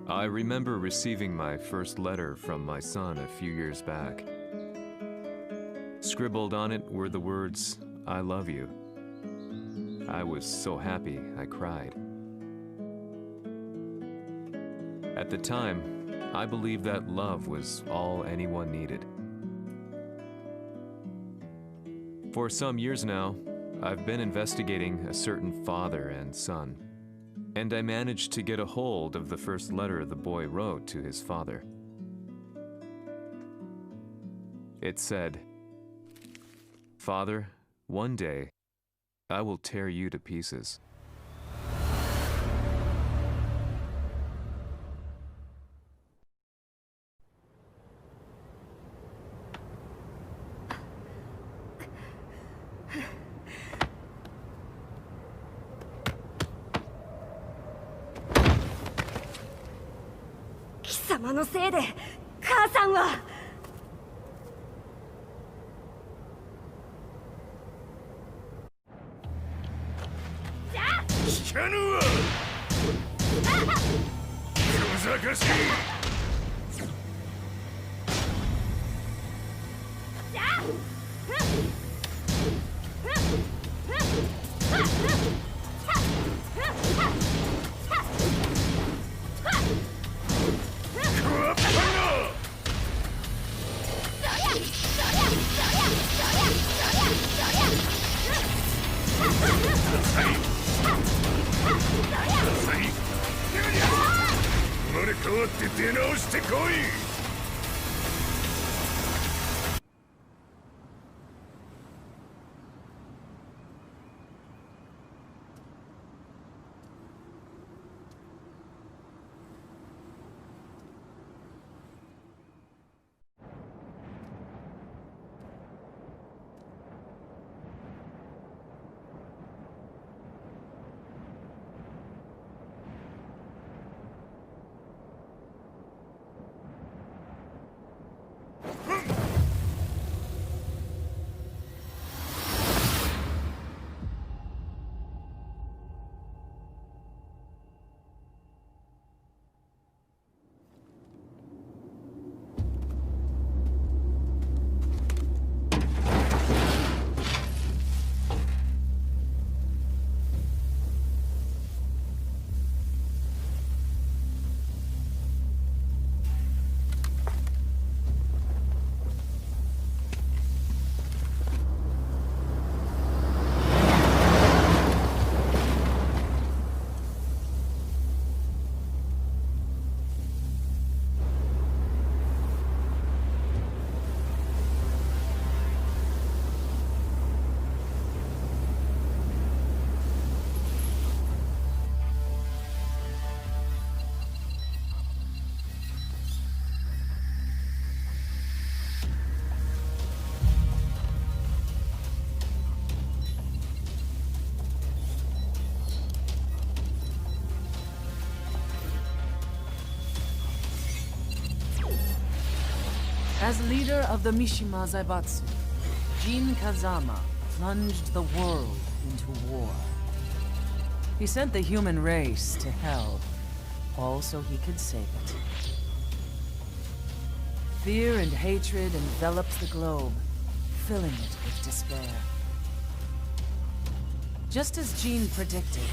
I remember receiving my first letter from my son a few years back. Scribbled on it were the words, "I love you." I was so happy I cried. At the time, I believed that love was all anyone needed. For some years now, I've been investigating a certain father and son, and I managed to get a hold of the first letter the boy wrote to his father. It said, "Father, one day, I will tear you to pieces." "貴様のせいで母さんは..." 聞かぬわ。小賢しい。生まれ変わって出直してこい。As leader of the Mishima Zaibatsu, Jin Kazama plunged the world into war. He sent the human race to hell, all so he could save it. Fear and hatred enveloped the globe, filling it with despair. Just as Jin predicted,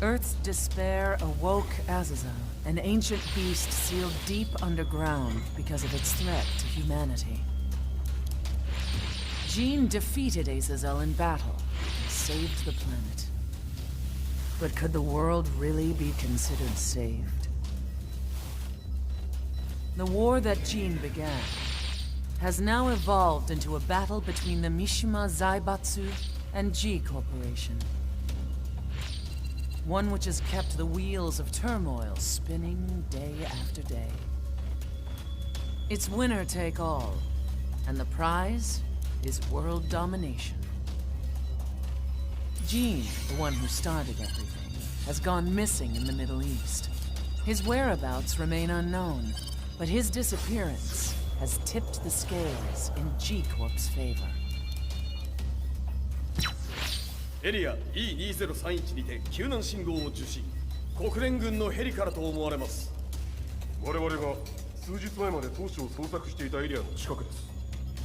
Earth's despair awoke Azazel, an ancient beast sealed deep underground because of its threat to humanity. Jin defeated Azazel in battle and saved the planet. But could the world really be considered saved? The war that Jin began has now evolved into a battle between the Mishima Zaibatsu and G Corporation. One which has kept the wheels of turmoil spinning day after day. It's winner take all, and the prize is world domination. Jin, the one who started everything, has gone missing in the Middle East. His whereabouts remain unknown, but his disappearance has tipped the scales in G Corp's favor. エリア E2031 にて救難信号を受信。国連軍のヘリからと思われます。我々が数日前まで当初を捜索していたエリアの近くです。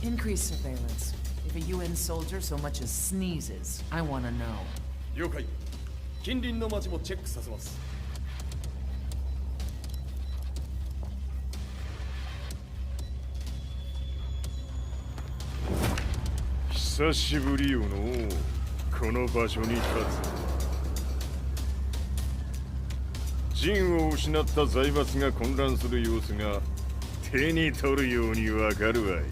Increase surveillance. If a UN soldier so much as sneezes, I wanna know. 了解。近隣の町もチェックさせます。久しぶりよのこの場所に立つ。陣を失った財閥が混乱する様子が手に取るようにわかるわい。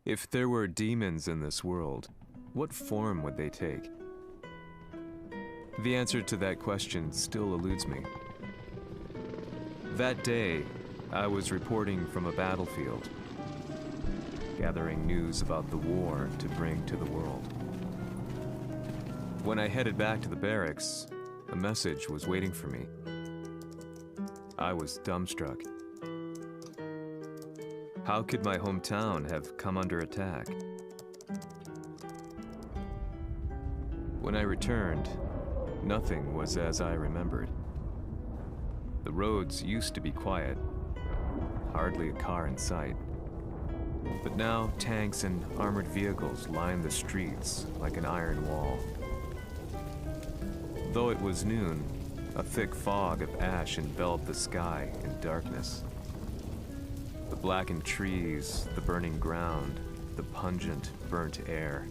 If there were demons in this world, what form would they take? The answer to that question still eludes me. That day, I was reporting from a battlefield, gathering news about the war to bring to the world. When I headed back to the barracks, a message was waiting for me. I was dumbstruck. How could my hometown have come under attack? When I returned, nothing was as I remembered. The roads used to be quiet, hardly a car in sight. But now tanks and armored vehicles line the streets like an iron wall. Though it was noon, a thick fog of ash enveloped the sky in darkness. The blackened trees, the burning ground, the pungent, burnt air.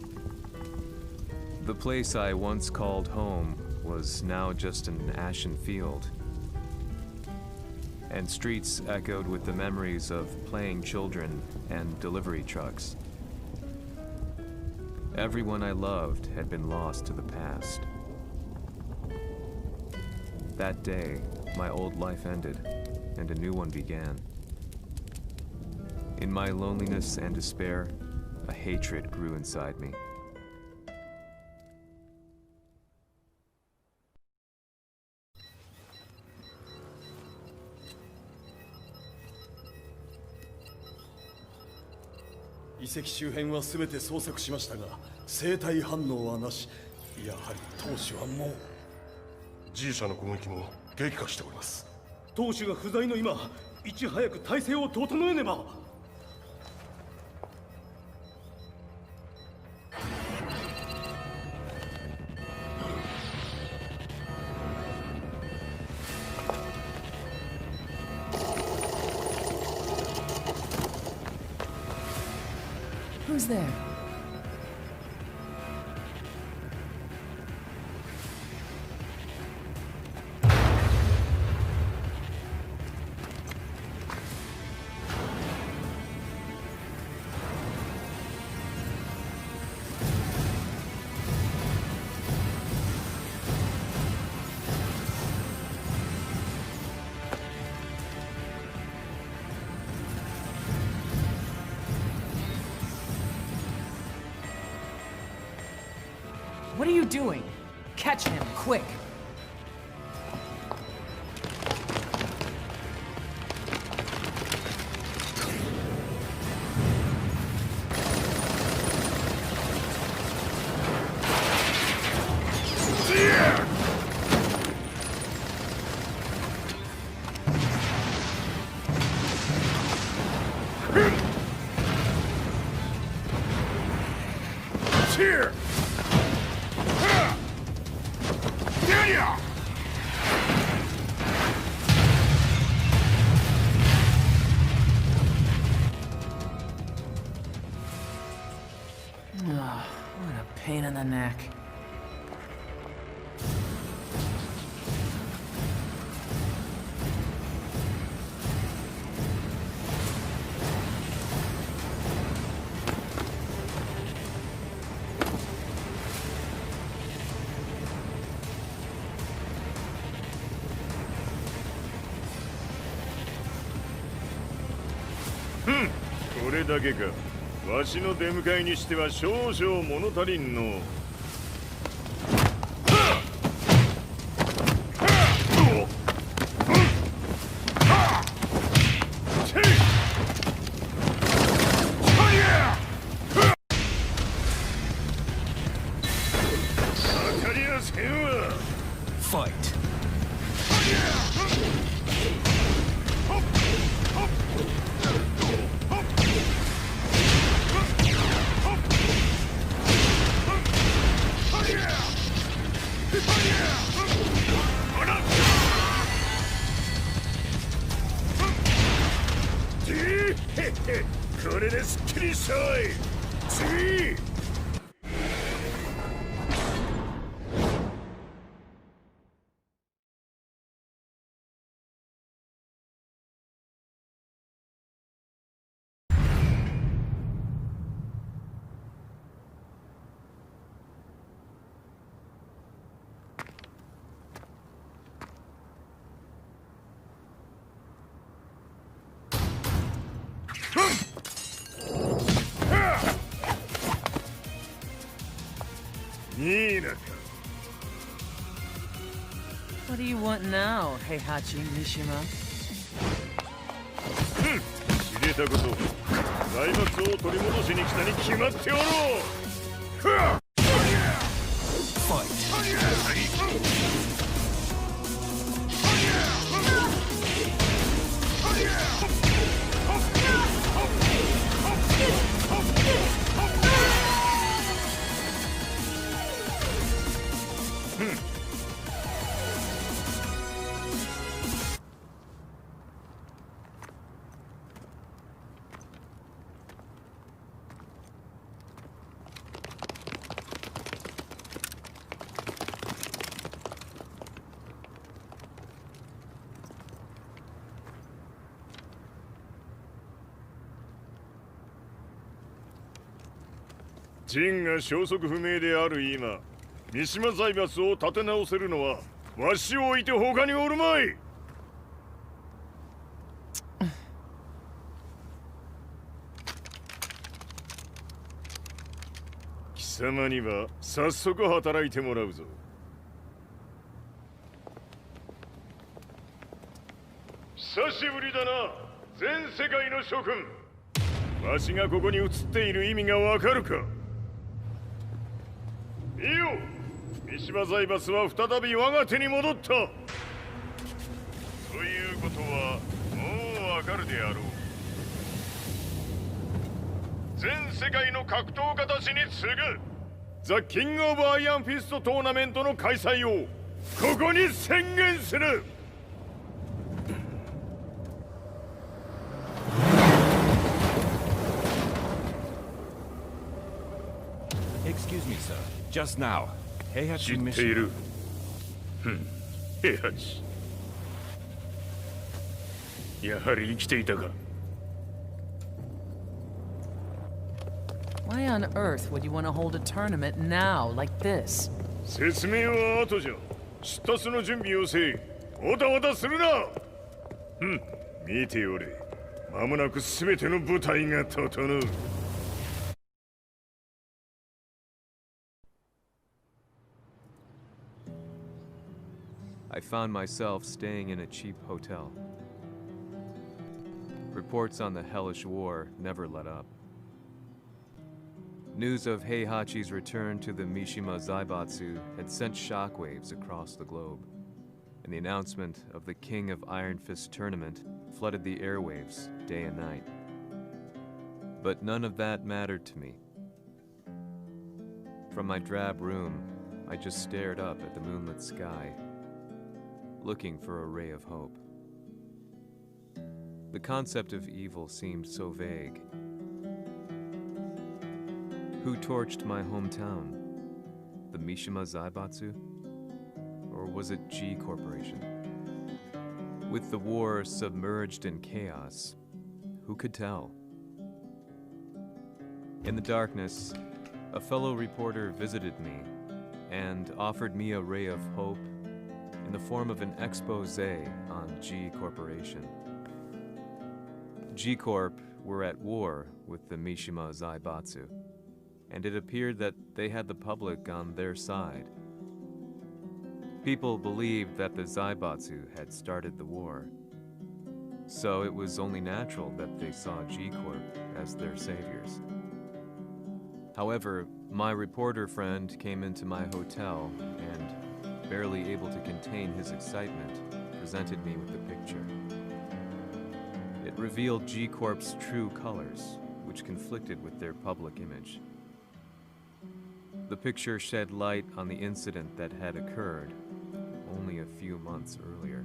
The place I once called home was now just an ashen field, and streets echoed with the memories of playing children and delivery trucks. Everyone I loved had been lost to the past. That day, my old life ended, and a new one began. In my loneliness and despair, a hatred grew inside me.遺跡周辺は全て捜索しましたが、生体反応はなし。やはり当主はもう。G 社の攻撃も激化しております。当主が不在の今、いち早く体制を整えねば。Who's there? What are you doing? Catch him, quick! Here! Oh, what a pain in the neck. Hmm. これだけか。わしの出迎えにしては少々物足りんの。へっこれですっきりしたわい。次。いいなか。 What do you want now, Heihachi Mishima? 知れたこと、財閥を取り戻しに来たに決まっておろう。陣が消息不明である今、三島財閥を立て直せるのはわしを置いて他におるまい。貴様には早速働いてもらうぞ。久しぶりだな、全世界の諸君。わしがここに映っている意味がわかるか。いいよ、三島財閥は再び我が手に戻った。ということはもうわかるであろう。全世界の格闘家たちに次ぐザ・キング・オブ・アイアンフィストトーナメントの開催をここに宣言する。Excuse me, sir. Just now, 知 Heihachi ってい Mishima. る。平八。やはり生きていたか。 Why on earth would you want to hold a tournament now, like this? 説明は後じゃ。出立の準備をせい。おたわたするな。見ておれ。間もなく全ての部隊が整う。I found myself staying in a cheap hotel. Reports on the hellish war never let up. News of Heihachi's return to the Mishima Zaibatsu had sent shockwaves across the globe, and the announcement of the King of Iron Fist tournament flooded the airwaves day and night. But none of that mattered to me. From my drab room, I just stared up at the moonlit sky, looking for a ray of hope. The concept of evil seemed so vague. Who torched my hometown? The Mishima Zaibatsu? Or was it G Corporation? With the war submerged in chaos, who could tell? In the darkness, a fellow reporter visited me and offered me a ray of hope in the form of an expose on G Corporation. G Corp were at war with the Mishima Zaibatsu, and it appeared that they had the public on their side. People believed that the Zaibatsu had started the war, so it was only natural that they saw G Corp as their saviors. However, my reporter friend came into my hotel and, barely able to contain his excitement, presented me with the picture. It revealed G Corp's true colors, which conflicted with their public image. The picture shed light on the incident that had occurred only a few months earlier.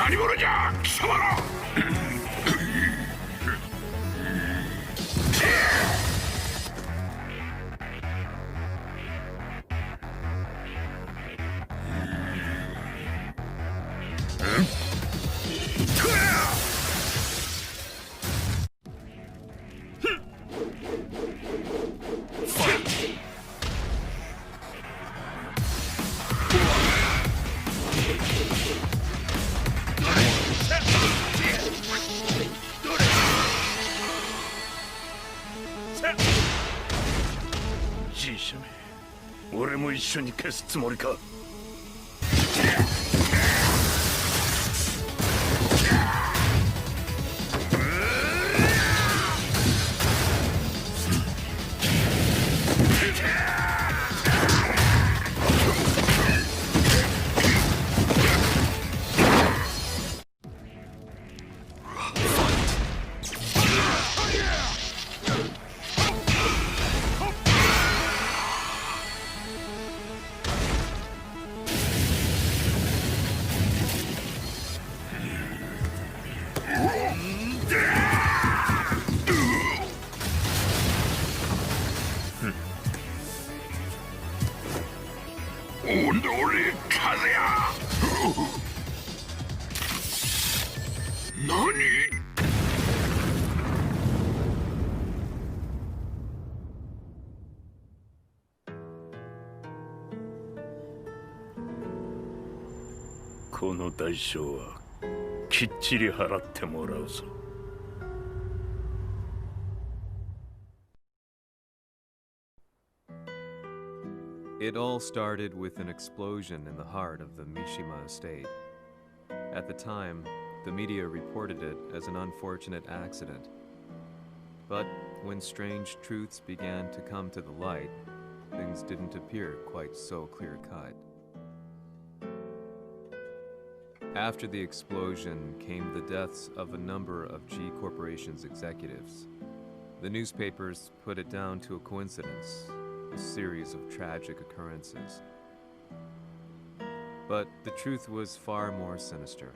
何者じゃ貴様ら。じいしゃめ、俺も一緒に消すつもりか。この代償はきっちり払ってもらうぞ。It all started with an explosion in the heart of the Mishima estate. At the time, the media reported it as an unfortunate accident. But when strange truths began to come to the light, things didn't appear quite so clear-cut. After the explosion came the deaths of a number of G Corporation's executives. The newspapers put it down to a coincidence, a series of tragic occurrences. But the truth was far more sinister.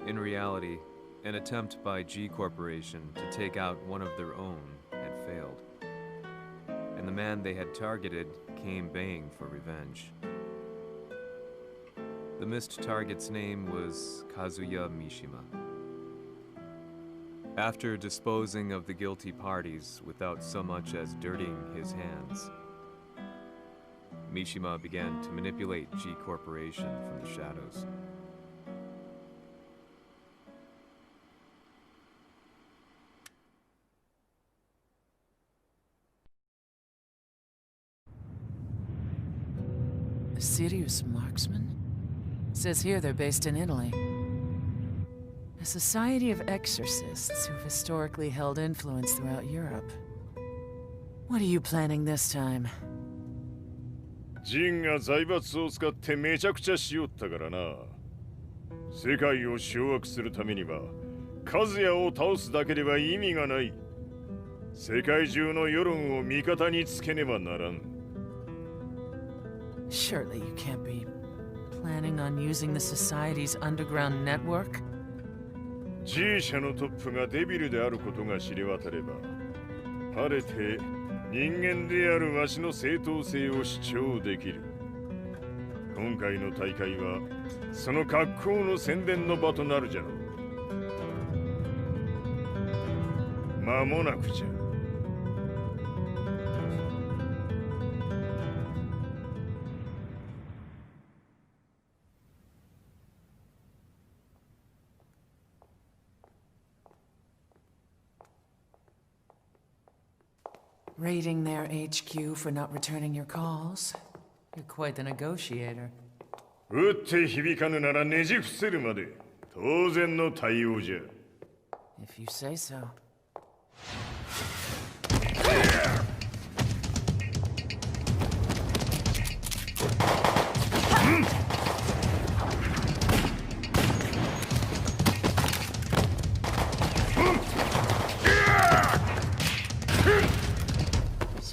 In reality, an attempt by G Corporation to take out one of their own had failed. And the man they had targeted came baying for revenge. The missed target's name was Kazuya Mishima. After disposing of the guilty parties without so much as dirtying his hands, Mishima began to manipulate G Corporation from the shadows. A serious marksman? Says here they're based in Italy. A society of exorcists who've historically held influence throughout Europe. What are you planning this time? ジンが財閥を使ってめちゃくちゃしよったからな。世界を掌握するためにはカズヤを倒すだけでは意味がない。世界中の世論を味方につけねばならん。Surely you can't be planning on using the Society's underground network? G 社のトップがデビルであることが知れ渡れば、晴れて人間であるわしの正当性を主張できる。今回の大会はその格好の宣伝の場となるじゃろう。間もなくじゃ。Raiding their HQ for not returning your calls? You're quite the negotiator. 撃って響かぬならねじ伏せるまで当然の対応じゃ。If you say so. Hmm?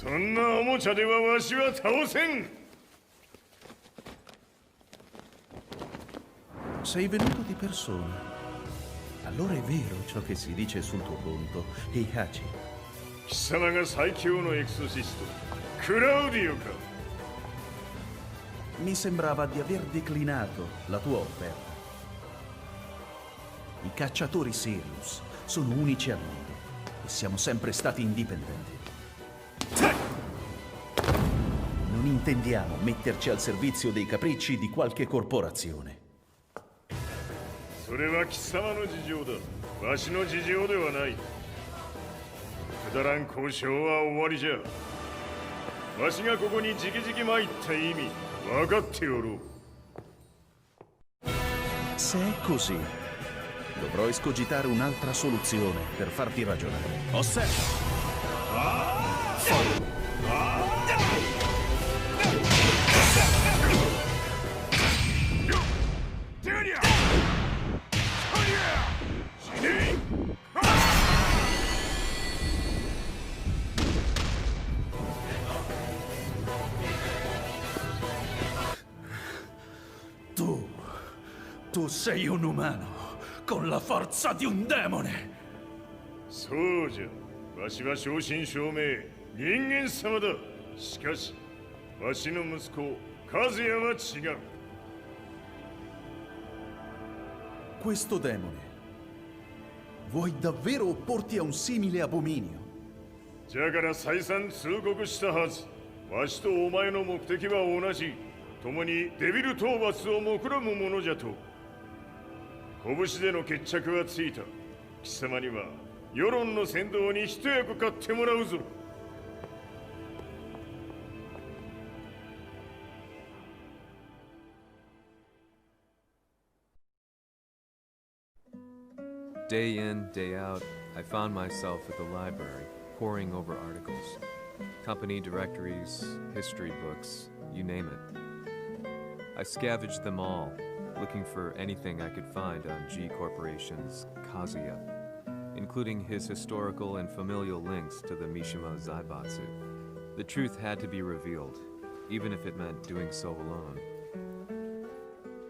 そんなおもちゃではわしは倒せん。sei venuto di persona. Allora è vero ciò che si dice sul tuo conto, Heihachi. 貴様が最強のエクソシストクラウディオか。 Mi sembrava di aver declinato la tua offerta. I cacciatori Sirius sono unici al mondo e siamo sempre stati indipendenti. Non intendiamo metterci al servizio dei capricci di qualche corporazione. それは貴様の事情だ。わしの事情ではない。くだらん交渉は終わりじゃ。わしがここに直々参った意味分かっておろう。 Se è così, dovrò escogitare un'altra soluzione per farti ragionare. Osserva! Tu sei un umano, con la forza di un demone! そうじゃ。わしは正真正銘人間様だ。しかしわしの息子和也は違う。 Questo demone, vuoi davvero opporti a un simile abominio? じゃから再三通告したはず。わしとお前の目的は同じ。共にデビル討伐を目論むものじゃと。拳での決着はついた。貴様には世論の先導に一役買ってもらうぞ。 Day in, day out, I found myself at the library, poring over articles. Company directories, history books, you name it. I scavenged them all, looking for anything I could find on G Corporation's Kazuya, including his historical and familial links to the Mishima Zaibatsu. The truth had to be revealed, even if it meant doing so alone.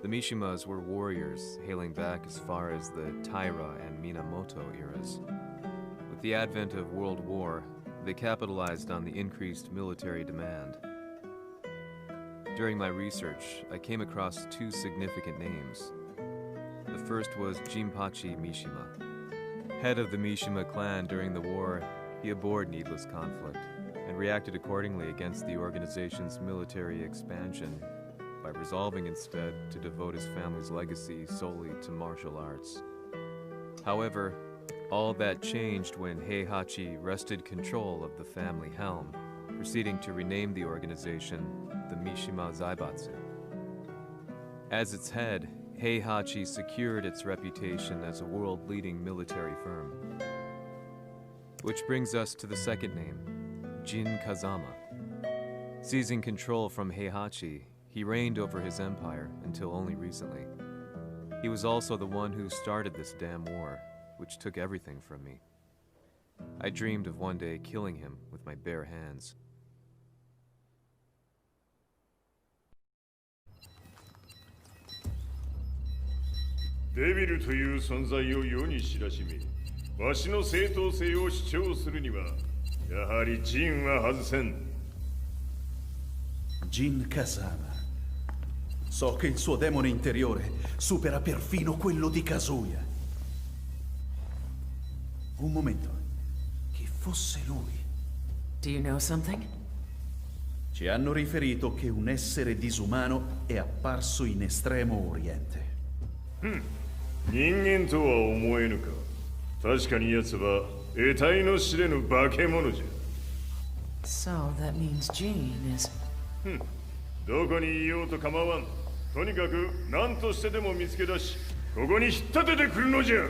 The Mishimas were warriors hailing back as far as the Taira and Minamoto eras. With the advent of World War, they capitalized on the increased military demand. During my research, I came across two significant names. The first was Jinpachi Mishima. Head of the Mishima clan during the war, he abhorred needless conflict and reacted accordingly against the organization's military expansion by resolving instead to devote his family's legacy solely to martial arts. However, all that changed when Heihachi wrested control of the family helm, proceeding to rename the organization the Mishima Zaibatsu. As its head, Heihachi secured its reputation as a world-leading military firm. Which brings us to the second name, Jin Kazama. Seizing control from Heihachi, he reigned over his empire until only recently. He was also the one who started this damn war, which took everything from me. I dreamed of one day killing him with my bare hands. デビルという存在を世に知らしめ、わしの正当性を主張するには、やはりジンは外せん。Jin Kazama. So che il suo demone interiore supera perfino quello di Kazuya. Un momento. Chi fosse lui? Do you know something? Ci hanno riferito che un essere disumano è apparso in Estremo Oriente. 人間とは思えぬか。確かに奴は得体の知れぬ化け物じゃ。 So that means Jean is... どこにいようと構わん。とにかく何としてでも見つけ出し、ここに引っ立ててくるのじゃ。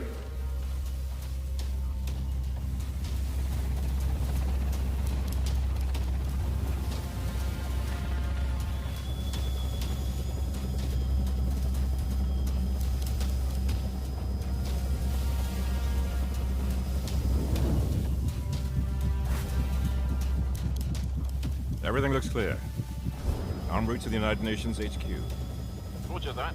Everything looks clear. En route to the United Nations HQ. Roger that.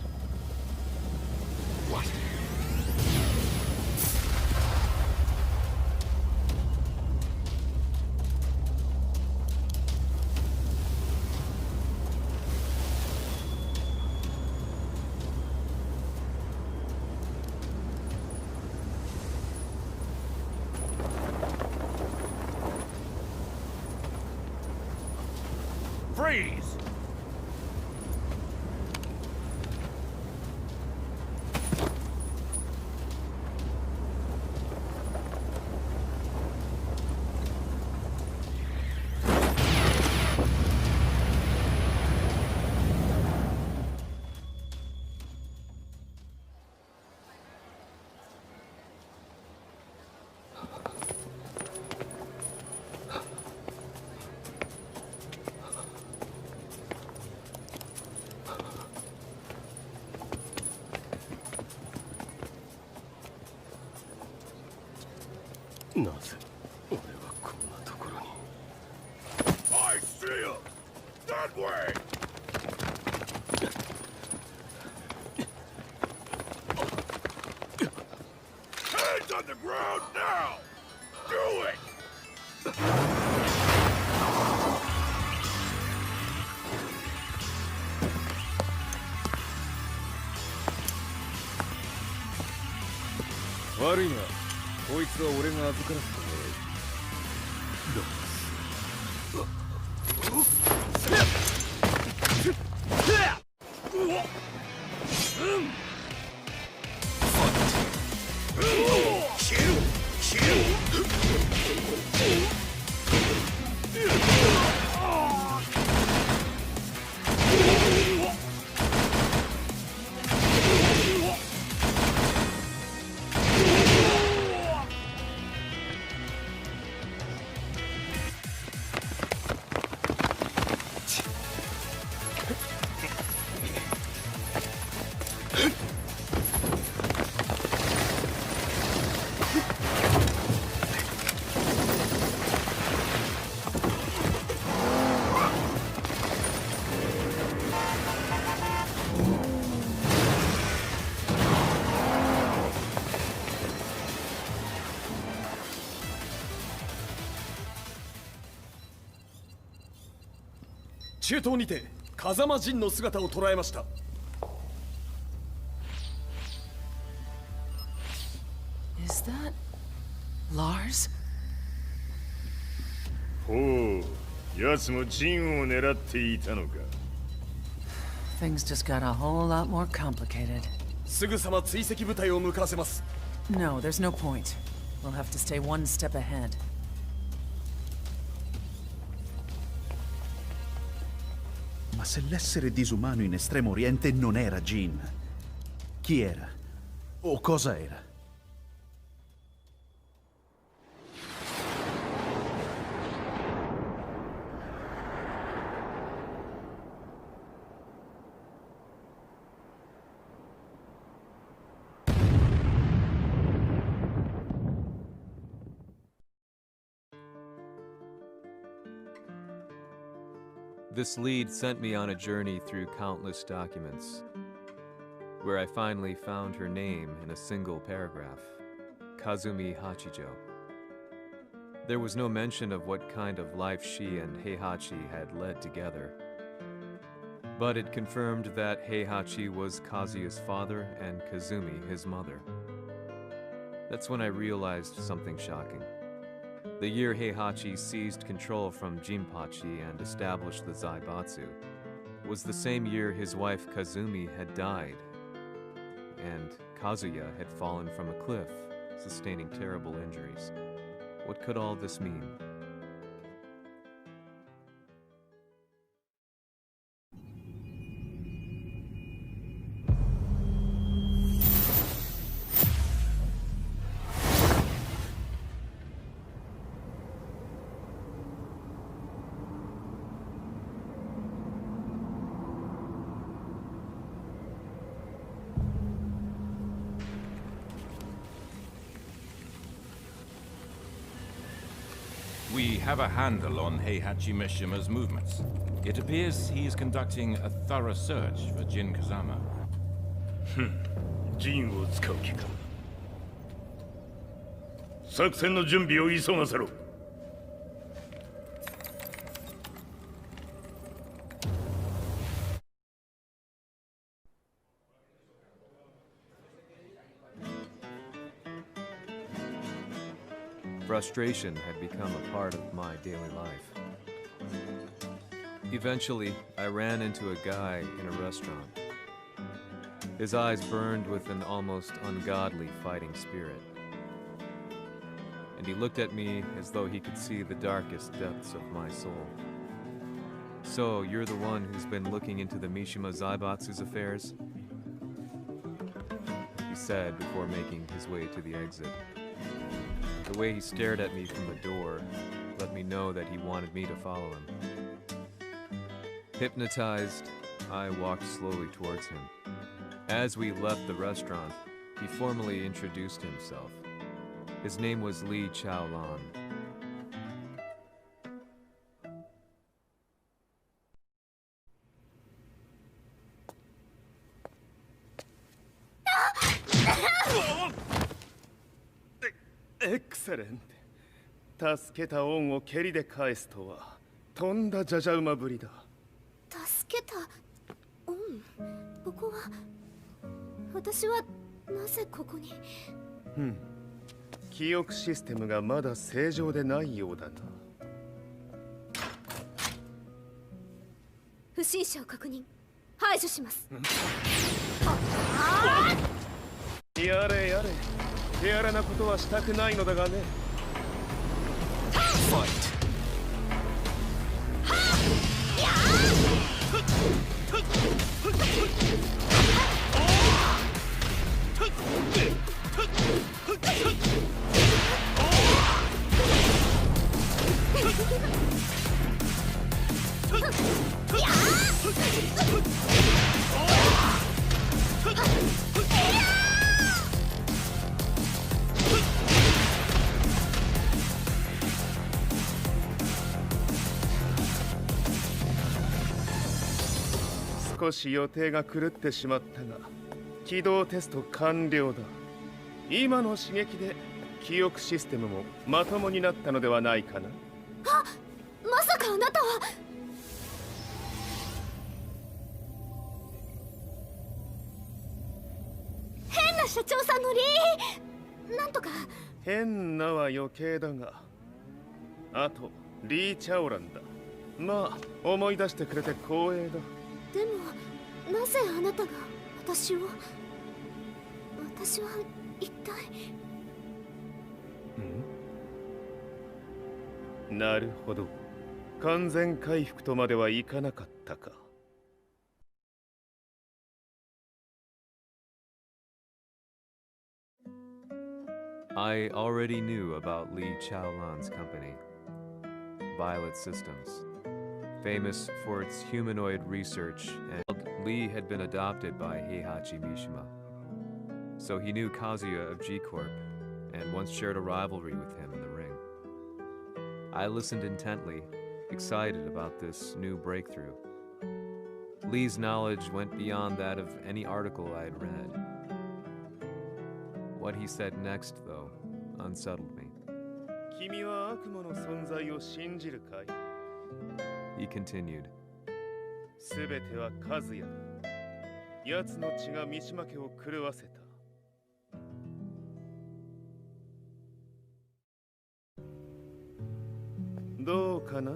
Freeze! I see him! That way! Hands on the ground now! Do it!悪いな。こいつは俺が預からせてもらう。中東にて風間陣の姿を捉えました。Is that Lars? ほう、奴もジンを狙っていたのか。Things just got a whole lot more complicated. すぐさま追跡部隊を向かわせます。No, there's no point. We'll have to stay one step ahead. Ma se l'essere disumano in Estremo Oriente non era Jin, chi era? O cosa era? This lead sent me on a journey through countless documents, where I finally found her name in a single paragraph, Kazumi Hachijo. There was no mention of what kind of life she and Heihachi had led together, but it confirmed that Heihachi was Kazuya's father and Kazumi his mother. That's when I realized something shocking. The year Heihachi seized control from Jinpachi and established the Zaibatsu was the same year his wife Kazumi had died, and Kazuya had fallen from a cliff, sustaining terrible injuries. What could all this mean? We have a handle on Heihachi Mishima's movements. It appears he is conducting a thorough search for Jin Kazama. ジンを使う気か。作戦の準備を急がせろ。Frustration had become a part of my daily life. Eventually, I ran into a guy in a restaurant. His eyes burned with an almost ungodly fighting spirit. And he looked at me as though he could see the darkest depths of my soul. So, you're the one who's been looking into the Mishima Zaibatsu's affairs? He said before making his way to the exit. The way he stared at me from the door let me know that he wanted me to follow him. Hypnotized, I walked slowly towards him. As we left the restaurant, he formally introduced himself. His name was Li Chaolan. Excellent. 助けた恩を蹴りで返すとはとんだじゃじゃ馬ぶりだ。助けた恩。ここは私はなぜここに。記憶システムがまだ正常でないようだな。不審者を確認。排除します。やれやれ。手荒なことはしたくないのだがね。少し予定が狂ってしまったが、起動テスト完了だ。今の刺激で記憶システムもまともになったのではないかな。あ、まさかあなたは。変な社長さんのなんとか。変なは余計だが、あとリー・チャオランだ。まあ思い出してくれて光栄だ。でもなぜあなたが私は一体。なるほど。完全回復とまではいかなかったか。I already knew about Li Chaolan's company, Violet Systems. Famous for its humanoid research, and Li had been adopted by Heihachi Mishima. So he knew Kazuya of G-Corp, and once shared a rivalry with him in the ring. I listened intently, excited about this new breakthrough. Li's knowledge went beyond that of any article I had read. What he said next, though, unsettled me. 君は悪魔の存在を信じるかい? He continued. すべては和也だ。奴の血が三島家を狂わせた。どうかな？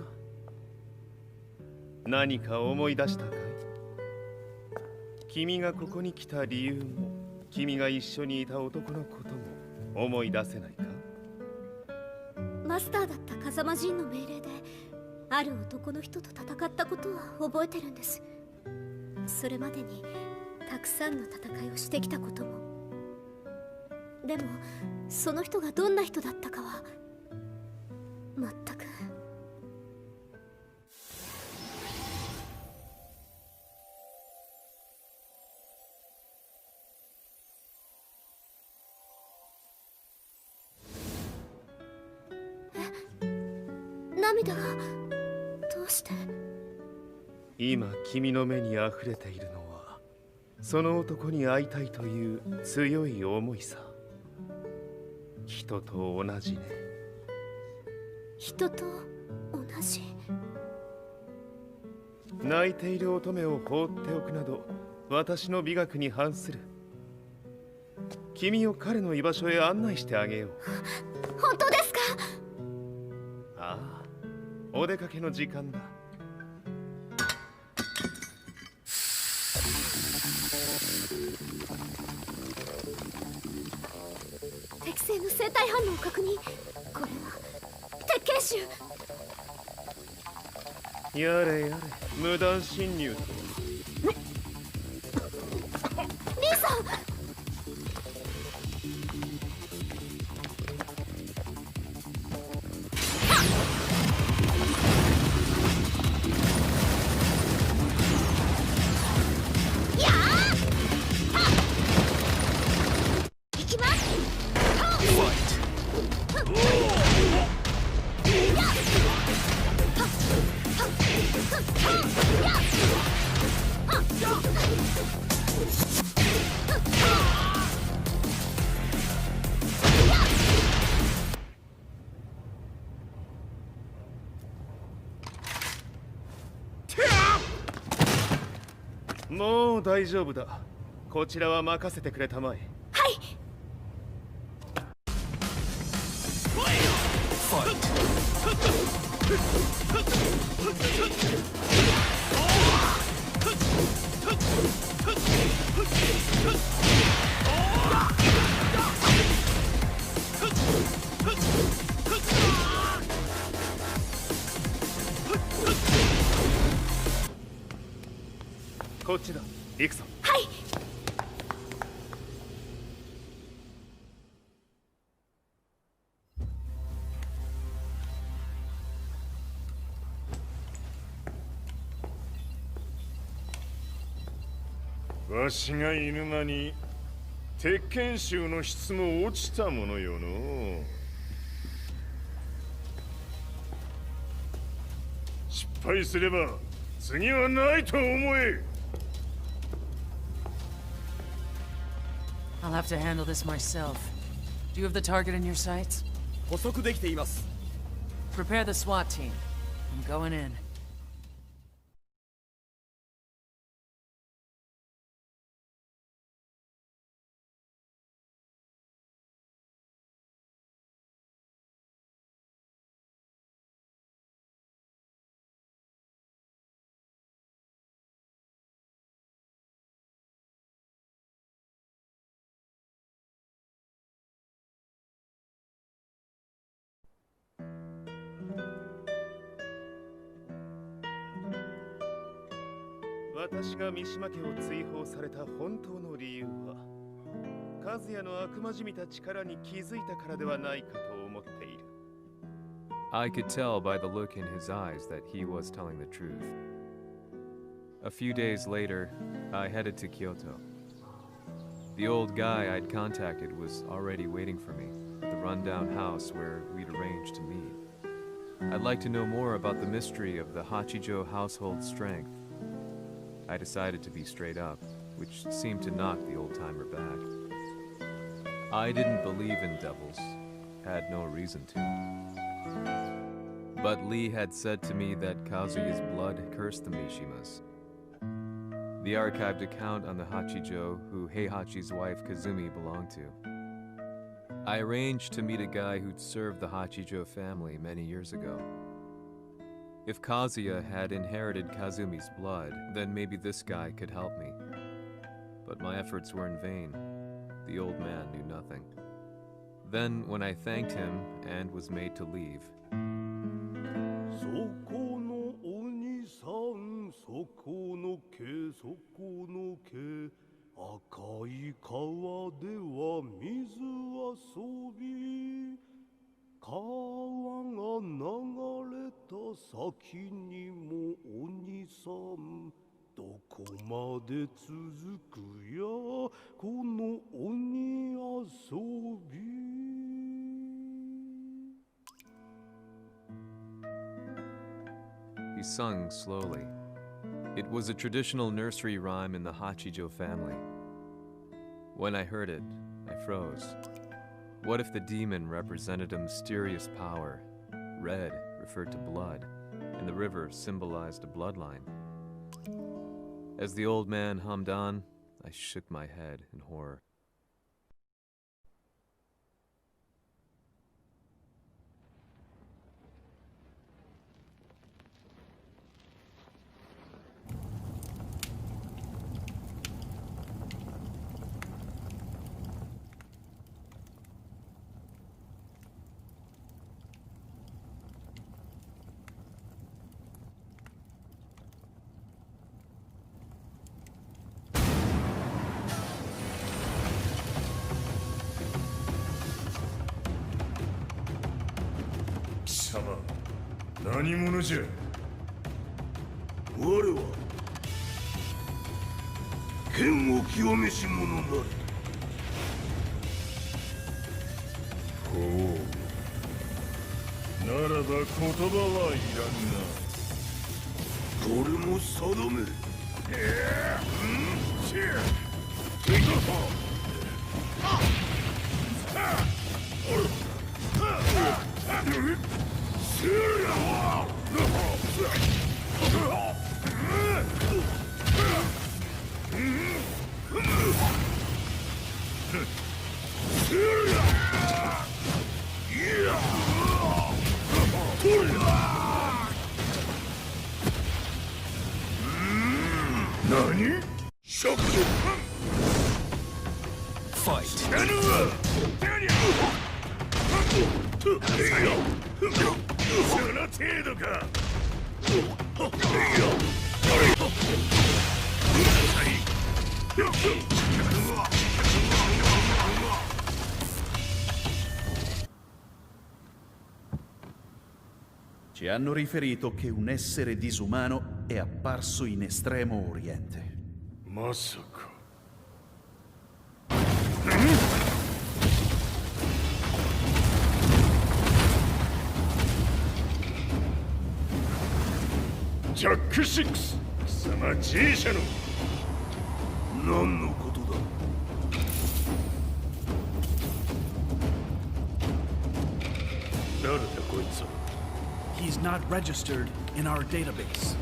何か思い出したかい？君がここに来た理由も、君が一緒にいた男のことも思い出せないか？マスターだった風間陣の命令である男の人と戦ったことは覚えてるんです。それまでにたくさんの戦いをしてきたことも。でもその人がどんな人だったかは全く。涙がどうして？今君の目に溢れているのはその男に会いたいという強い思いさ。人と同じね。人と同じ。泣いている乙女を放っておくなど私の美学に反する。君を彼の居場所へ案内してあげよう。本当ですか？ああ、お出かけの時間だ。生体反応確認。これは鉄拳臭。やれやれ、無断侵入と。リーさん。もう大丈夫だ。こちらは任せてくれたまえ。はい。こっちだ。行くぞ。はい。わしがいる間に鉄拳衆の質も落ちたものよの。失敗すれば次はないと思え。I'll have to handle this myself. Do you have the target in your sights? 捕捉できています。 Prepare the SWAT team. I'm going in. "私が三島家を追放された本当の理由は、和也の悪魔じみた力に気づいたからではないかと思っている。I could tell by the look in his eyes that he was telling the truth. A few days later, I headed to Kyoto. The old guy I'd contacted was already waiting for me at the rundown house where we'd arranged to meet. I'd like to know more about the mystery of the Hachijo household strength. I decided to be straight up, which seemed to knock the old-timer back. I didn't believe in devils, had no reason to. But Lee had said to me that Kazuya's blood cursed the Mishimas. The archived account on the Hachijo who Heihachi's wife Kazumi belonged to. I arranged to meet a guy who'd served the Hachijo family many years ago. If Kazuya had inherited Kazumi's blood, then maybe this guy could help me. But my efforts were in vain. The old man knew nothing. Then, when I thanked him and was made to leave, そこの鬼さん、そこの毛、そこの毛、赤い川では水遊び、川が流れた先にも鬼さん、どこまで続くやこの鬼遊び。he sung slowly. It was a traditional nursery rhyme in the Hachijo family. When I heard it, I froze. What if the demon represented a mysterious power? Red referred to blood, and the river symbolized a bloodline. As the old man hummed on, I shook my head in horror. 様、何者じゃ。我は剣を極めし者なり。ほう、ならば言葉はいらんな。これも定め。何？釈動。その程度か。Ci hanno riferito che un essere disumano è apparso in Estremo Oriente. まさか。ジャック6、貴様 G 社の。何のことだ。誰だこいつは。He's not registered in our database.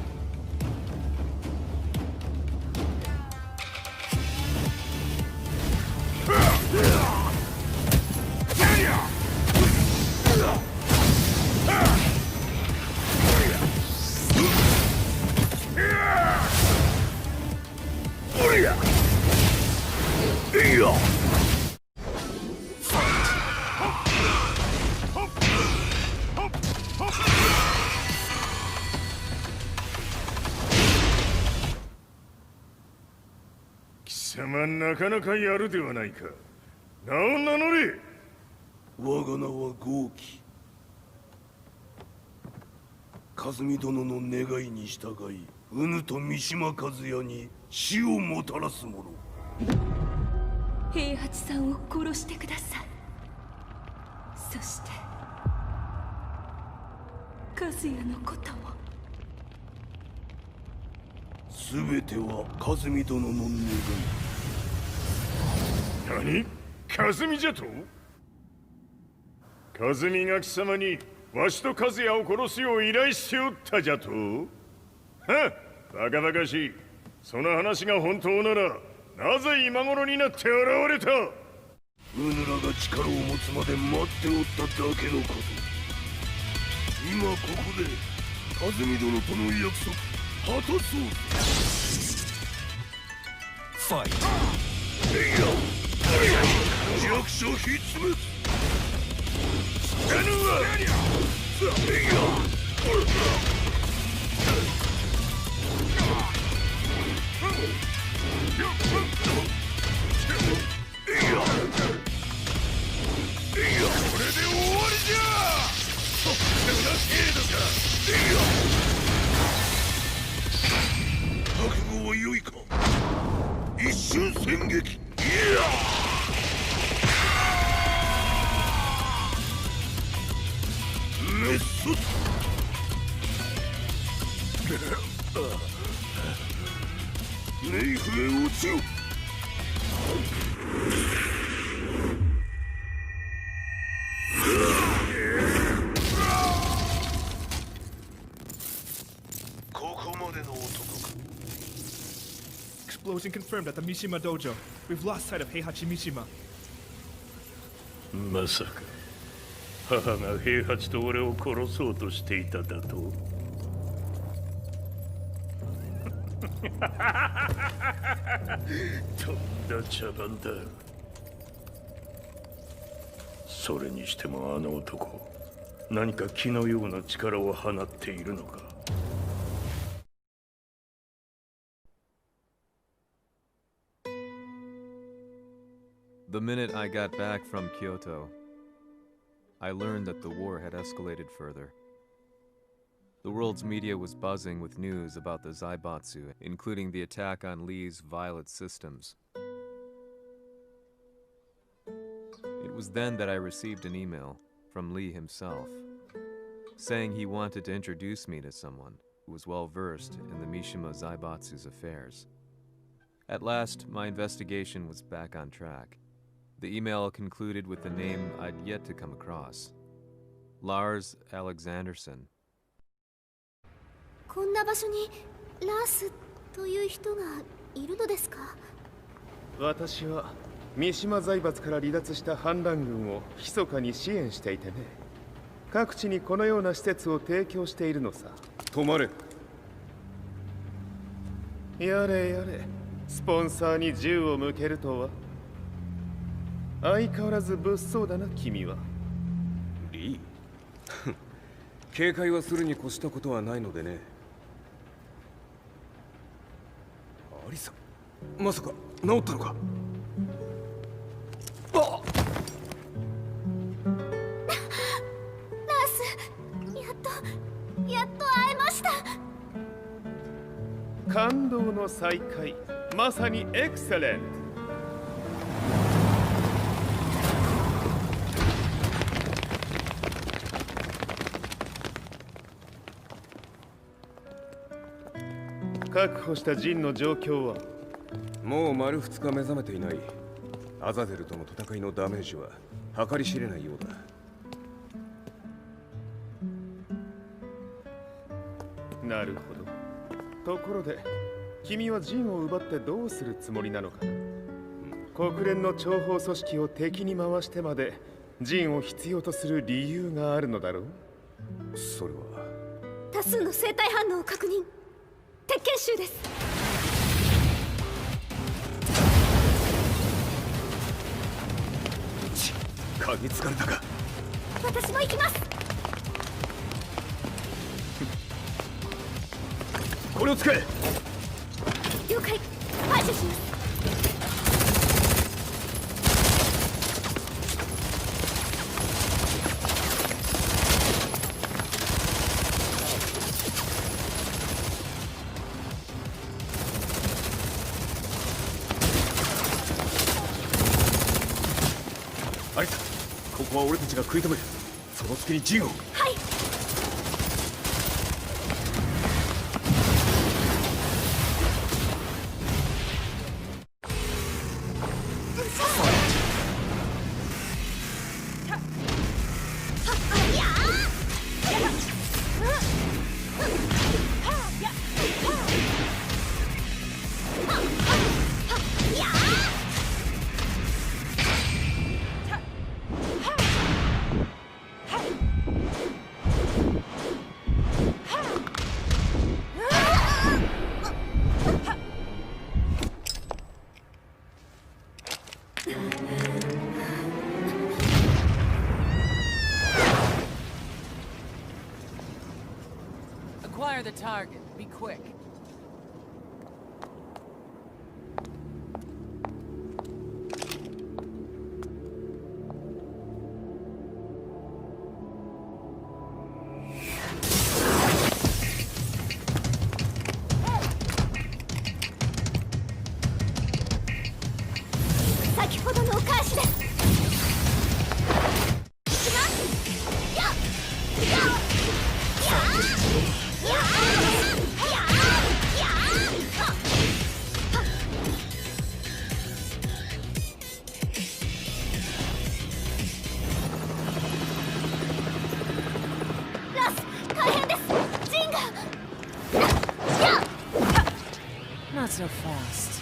なかなかやるではないか。名を名乗れ。我が名は豪輝。和美殿の願いに従い、うぬと三島和也に死をもたらす者。平八さんを殺してください。そして和也のことも。全ては和美殿の願い。何？和美じゃと？和美が貴様にわしと和也を殺すよう依頼しておったじゃと？はっ、バカバカしい。その話が本当ならなぜ今頃になって現れた？うぬらが力を持つまで待っておっただけのこと。今ここで和美殿との約束果たそう。ファイト。弱者必滅。やるわ。これで終わりじゃ。そんな程度か。覚悟は良いか。一瞬戦撃。滅卒。冥府へ落ちよ。ここまでの男か。Explosion confirmed at the Mishima Dojo. We've lost sight of Heihachi Mishima. まさか母が平八と俺を殺そうとしていただと。とんだ茶番だ。それにしてもあの男、何か気のような力を放っているのか。The minute I got back from Kyoto, I learned that the war had escalated further. The world's media was buzzing with news about the Zaibatsu, including the attack on Lee's Violet systems. It was then that I received an email from Lee himself, saying he wanted to introduce me to someone who was well versed in the Mishima Zaibatsu's affairs. At last, my investigation was back on track. The email concluded with a name I'd yet to come across: Lars Alexanderson. こんな場所にラースという人がいるのですか？私は三島財閥から離脱した反乱軍を密かに支援していてね。各地にこのような施設を提供しているのさ。止まれ。やれやれ、スポンサーに銃を向けるとは。相変わらず物騒だな、君は。リー警戒はするに越したことはないのでね。アリサ、まさか治ったのか？あっ！ラース、やっと会えました。感動の再会、まさにエクセレント。確保したジンの状況は？もう丸2日目覚めていない。アザゼルとの戦いのダメージは計り知れないようだ。なるほど。ところで君はジンを奪ってどうするつもりなのかな？国連の諜報組織を敵に回してまでジンを必要とする理由があるのだろう？それは多数の生体反応を確認。鉄拳衆です。嗅ぎつかれたか？私も行きます。これを使え。了解。排除します。アリサ、ここは俺たちが食い止める。その隙にジンを。はい。Acquire the target. Be quick. Not so fast.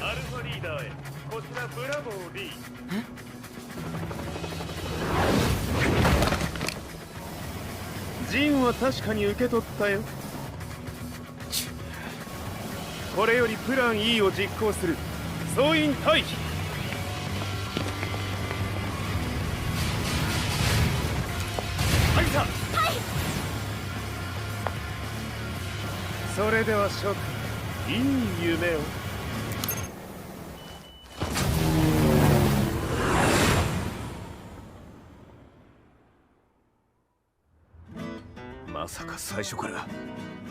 アルファリーダーへ。こちらブラボー D。ジンは確かに受け取ったよ。これよりプラン E を実行する。総員退避。はい。それでは諸君、いい夢を。まさか最初から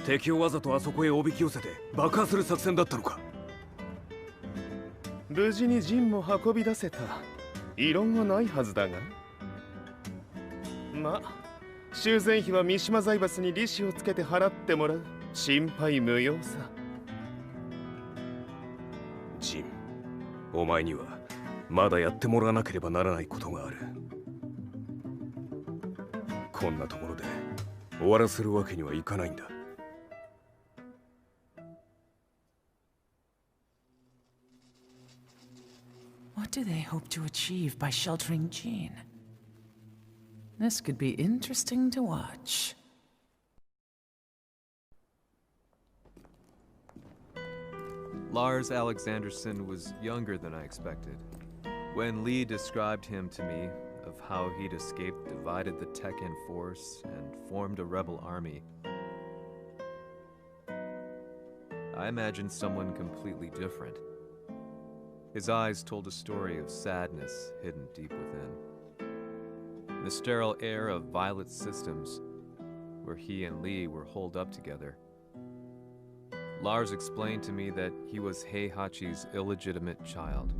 敵をわざとあそこへおびき寄せて爆破する作戦だったのか。無事にジンも運び出せた。異論はないはずだが。まあ修繕費は三島財閥に利子をつけて払ってもらう。心配無用さ。ジン、お前にはまだやってもらわなければならないことがある。こんなところで終わらせるわけにはいかないんだ。What do they hope to achieve by sheltering Jean? This could be interesting to watch. Lars Alexanderson was younger than I expected. When Lee described him to me, of how he'd escaped, divided the Tekken force, and formed a rebel army, I imagined someone completely different. His eyes told a story of sadness hidden deep within. In the sterile air of Violet Systems, where he and Lee were holed up together, Lars explained to me that he was Heihachi's illegitimate child.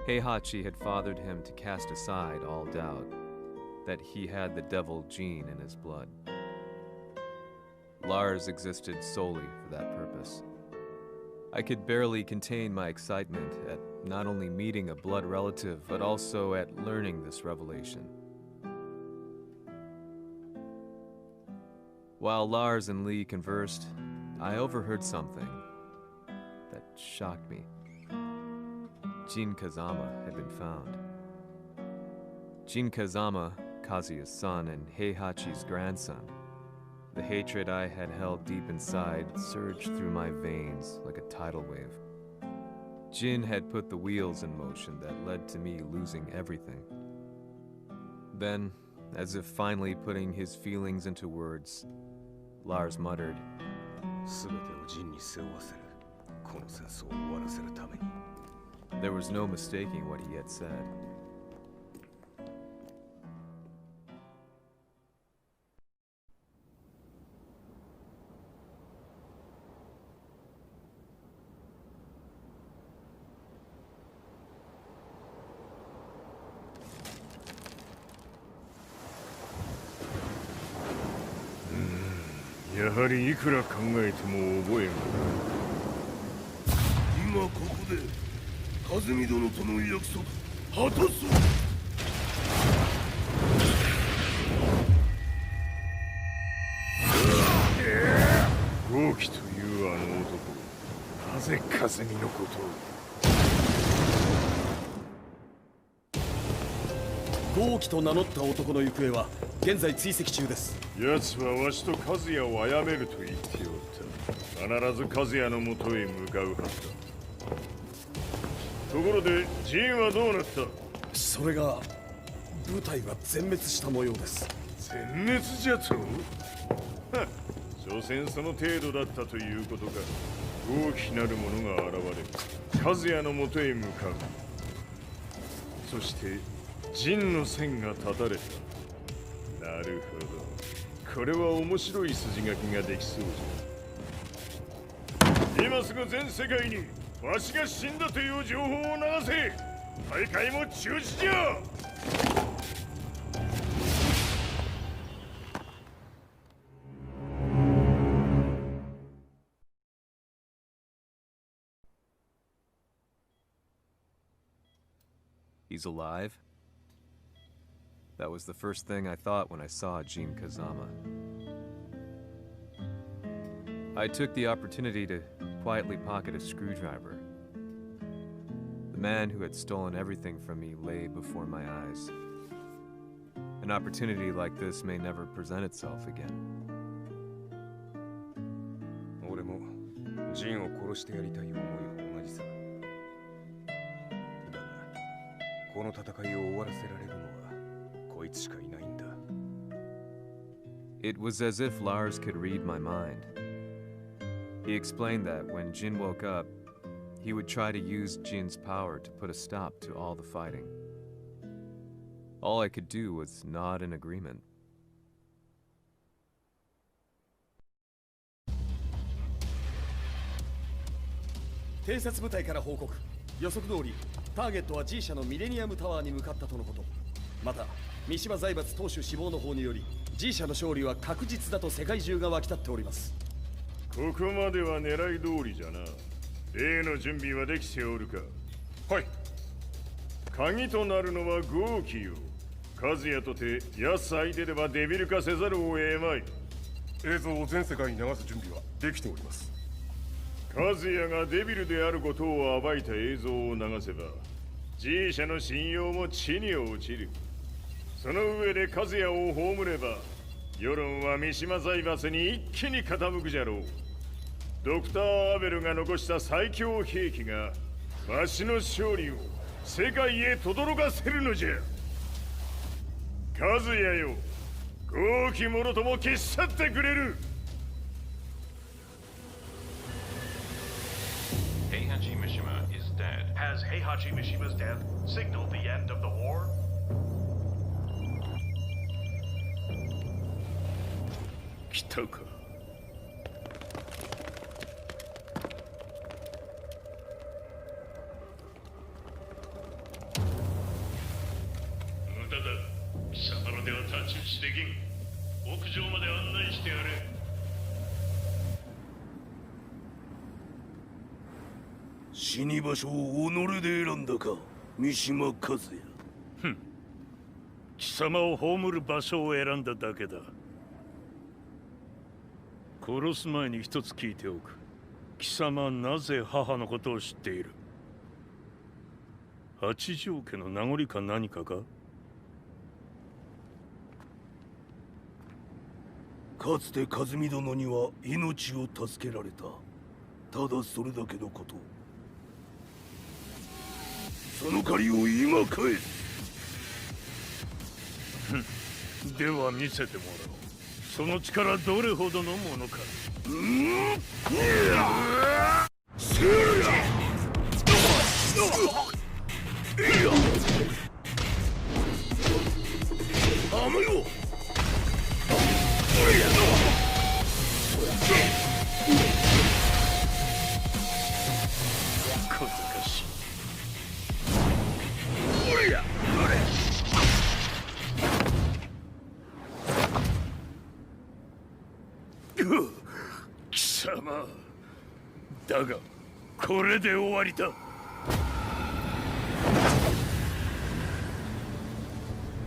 Heihachi had fathered him to cast aside all doubt that he had the devil gene in his blood. Lars existed solely for that purpose. I could barely contain my excitement at not only meeting a blood relative, but also at learning this revelation. While Lars and Lee conversed, I overheard something that shocked me. Jin Kazama had been found. Jin Kazama, Kazuya's son and Heihachi's grandson. The hatred I had held deep inside surged through my veins like a tidal wave. Jin had put the wheels in motion that led to me losing everything. Then, as if finally putting his feelings into words, Lars muttered, There was no mistaking what he had said. Hmm, やはりいくら考えても覚えが今ここで和美殿との約束果たそう。豪輝というあの男、なぜ和美のことを。豪輝と名乗った男の行方は現在追跡中です。奴はわしと和也を殺めると言っておった。必ず和也のもとへ向かうはずだ。ところでジンはどうなった。それが部隊が全滅した模様です。全滅じゃと。所詮その程度だったということか。大きなるものが現れ、和也のもとへ向かう。そして陣の線が断たれた。なるほど、これは面白い筋書きができそうじゃ。今すぐ全世界にわしが死んだという情報を流せ。大会も中止じゃ。He's alive? That was the first thing I thought when I saw Jin Kazama. I took the opportunity to quietly pocket a screwdriver. The man who had stolen everything from me lay before my eyes. An opportunity like this may never present itself again. 俺もジンを殺してやりたい思いは同じさ。だが、この戦いを終わらせられるのはこいつしかいないんだ。It was as if Lars could read my mind. He explained that when Jin woke up, he would try to use Jin's power to put a stop to all the fighting. All I could do was nod in agreement. 偵察部隊から報告。予測通りターゲットは G 社のミレニアムタワーに向かったとのこと。また三島財閥当主死亡の方により G 社の勝利は確実だと世界中が沸き立っております。ここまでは狙い通りじゃな。例の準備はできておるか。はい。鍵となるのは豪気よ。和也とて奴相手ではデビル化せざるを得まい。映像を全世界に流す準備はできております。和也がデビルであることを暴いた映像を流せば G 社の信用も地に落ちる。その上で和也を葬れば世論は三島財閥に一気に傾くじゃろう。ドクター・アベルが残した最強兵器がわしの勝利を世界へ轟かせるのじゃ。和也よ、豪気者とも消し去ってくれる。Heihachi Mishima is dead. Has Heihachi Mishima's death signaled the end of the war? 来たか。無駄だ。貴様のでは太刀打ちできん。屋上まで案内してやれ。死に場所を己で選んだか、三島和也。貴様を葬る場所を選んだだけだ。殺す前に一つ聞いておく。貴様はなぜ母のことを知っている？八条家の名残か何かか？かつて和美殿には命を助けられた。ただそれだけのこと。その借りを今返す。では見せてもらおう。その力どれほどのものか。小賢しい。貴様だがこれで終わりだ。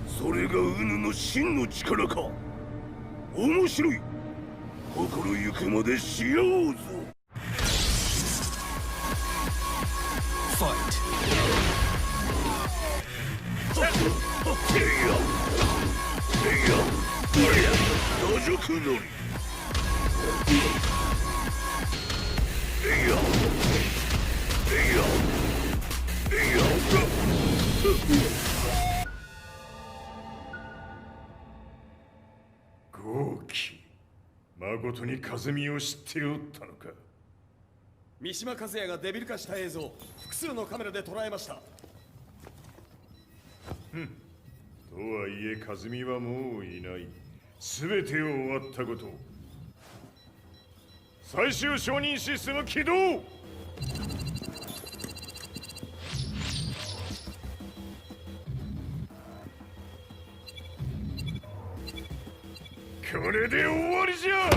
それがウヌの真の力か。面白い。心ゆくまでしようぞ。打辱のり。豪気、誠に和美を知っておったのか。三島和也がデビル化した映像、複数のカメラで捉えました。とはいえ和美はもういない。全てを終わったこと。最終承認システム起動。これで終わりじゃ。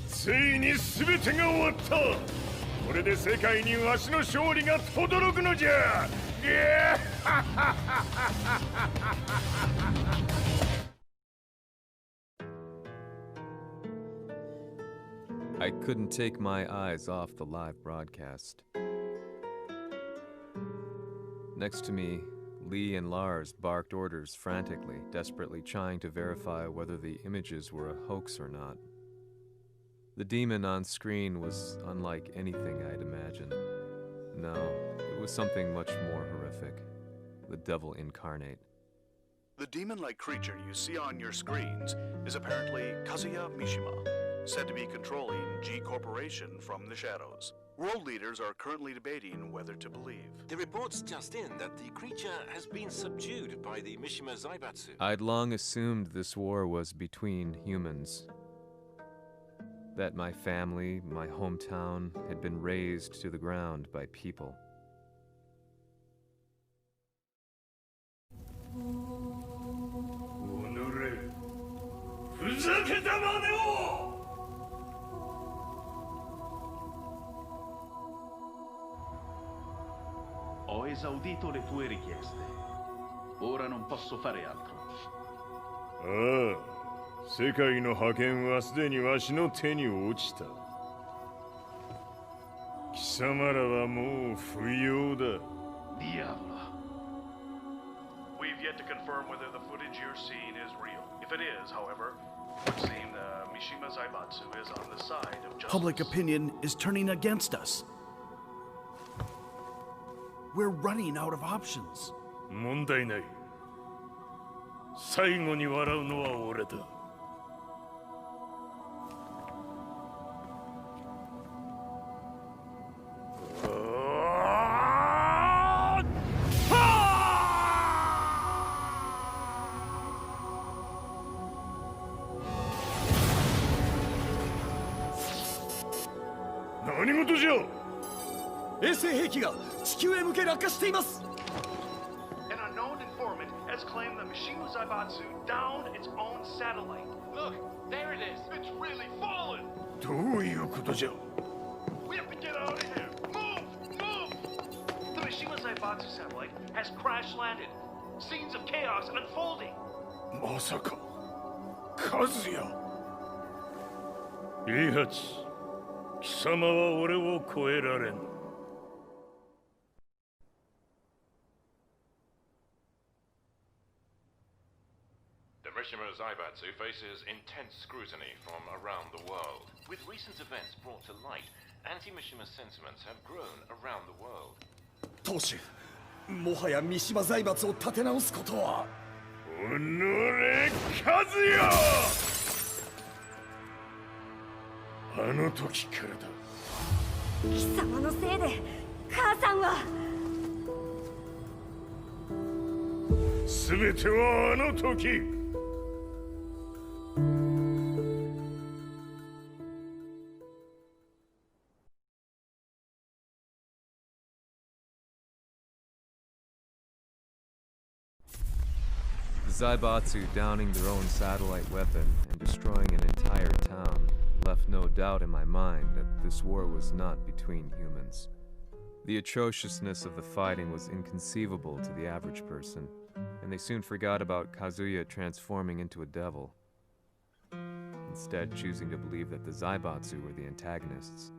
ついに全てが終わった。これで世界にわしの勝利が轟くのじゃ。I couldn't take my eyes off the live broadcast. Next to me, Lee and Lars barked orders frantically, desperately trying to verify whether the images were a hoax or not. The demon on screen was unlike anything I'd imagined. No, it was something much more horrific. The devil incarnate. The demon-like creature you see on your screens is apparently Kazuya Mishima, said to be controlling G Corporation from the shadows. World leaders are currently debating whether to believe. The reports just in that the creature has been subdued by the Mishima Zaibatsu. I'd long assumed this war was between humans. That my family, my hometown, had been razed to the ground by people. Ho esaudito le tue richieste. Ora non posso fare altro. ああ、世界の覇権はすでにわしの手に落ちた。貴様らはもう不要だ。Diavolo. We've yet to confirm whether the footage you're seeing is real. If it is, however, it would seem the Mishima Zaibatsu is on the side of justice. Public opinion is turning against us. We're running out of options. 問題ない。最後に笑うのは俺だ。何事じゃ。衛星兵器が地球へ向け落下しています。 An unknown informant has claimed the Mishima Zaibatsu downed its own satellite. Look, there it is. It's really fallen. どういうことじゃ。 We have to get out of here. Move! Move! The Mishima Zaibatsu satellite has crash landed. Scenes of chaos unfolding. まさか、カズヤ。イハチ、貴様は俺を超えられん。The Mishima Zaibatsu faces intense scrutiny from around the world. With recent events brought to light, anti-Mishima sentiments have grown around the world. 当主、もはや三島財閥を立て直すことは。おのれ、カズヤ。あの時からだ。貴様のせいで母さんは。全てはあの時。Zaibatsu downing their own satellite weapon and destroying an entire town left no doubt in my mind that this war was not between humans. The atrociousness of the fighting was inconceivable to the average person, and they soon forgot about Kazuya transforming into a devil, instead choosing to believe that the Zaibatsu were the antagonists.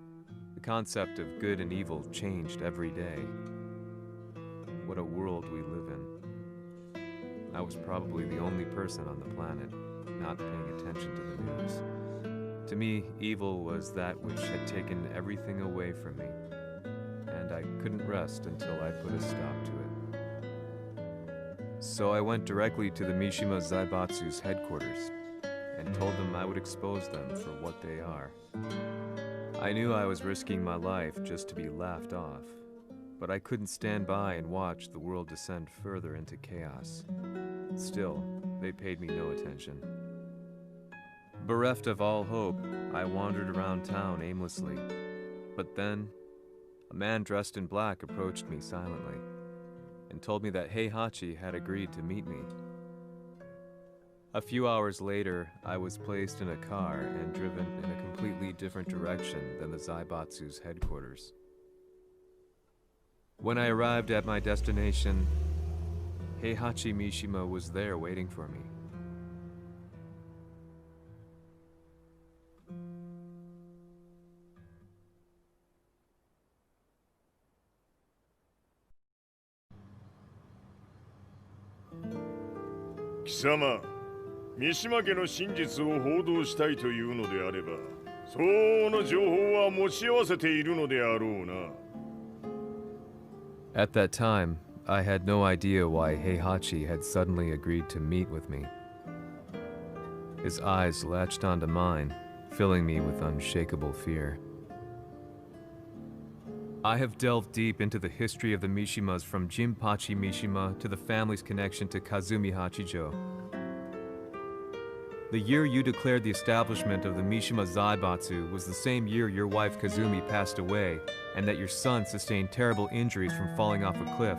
The concept of good and evil changed every day. What a world we live in. I was probably the only person on the planet not paying attention to the news. To me, evil was that which had taken everything away from me, and I couldn't rest until I put a stop to it. So I went directly to the Mishima Zaibatsu's headquarters and told them I would expose them for what they are. I knew I was risking my life just to be laughed off, but I couldn't stand by and watch the world descend further into chaos. Still, they paid me no attention. Bereft of all hope, I wandered around town aimlessly. But then, a man dressed in black approached me silently and told me that Heihachi had agreed to meet me. A few hours later, I was placed in a car and driven in a completely different direction than the Zaibatsu's headquarters. When I arrived at my destination, Heihachi Mishima was there waiting for me. 貴様、三島家の真実を報道したいというのであれば、相応の情報は持ち合わせているのであろうな。At that time, I had no idea why Heihachi had suddenly agreed to meet with me. His eyes latched onto mine, filling me with unshakable fear. I have delved deep into the history of the Mishimas from Jinpachi Mishima to the family's connection to Kazumi Hachijo. The year you declared the establishment of the Mishima Zaibatsu was the same year your wife Kazumi passed away, and that your son sustained terrible injuries from falling off a cliff.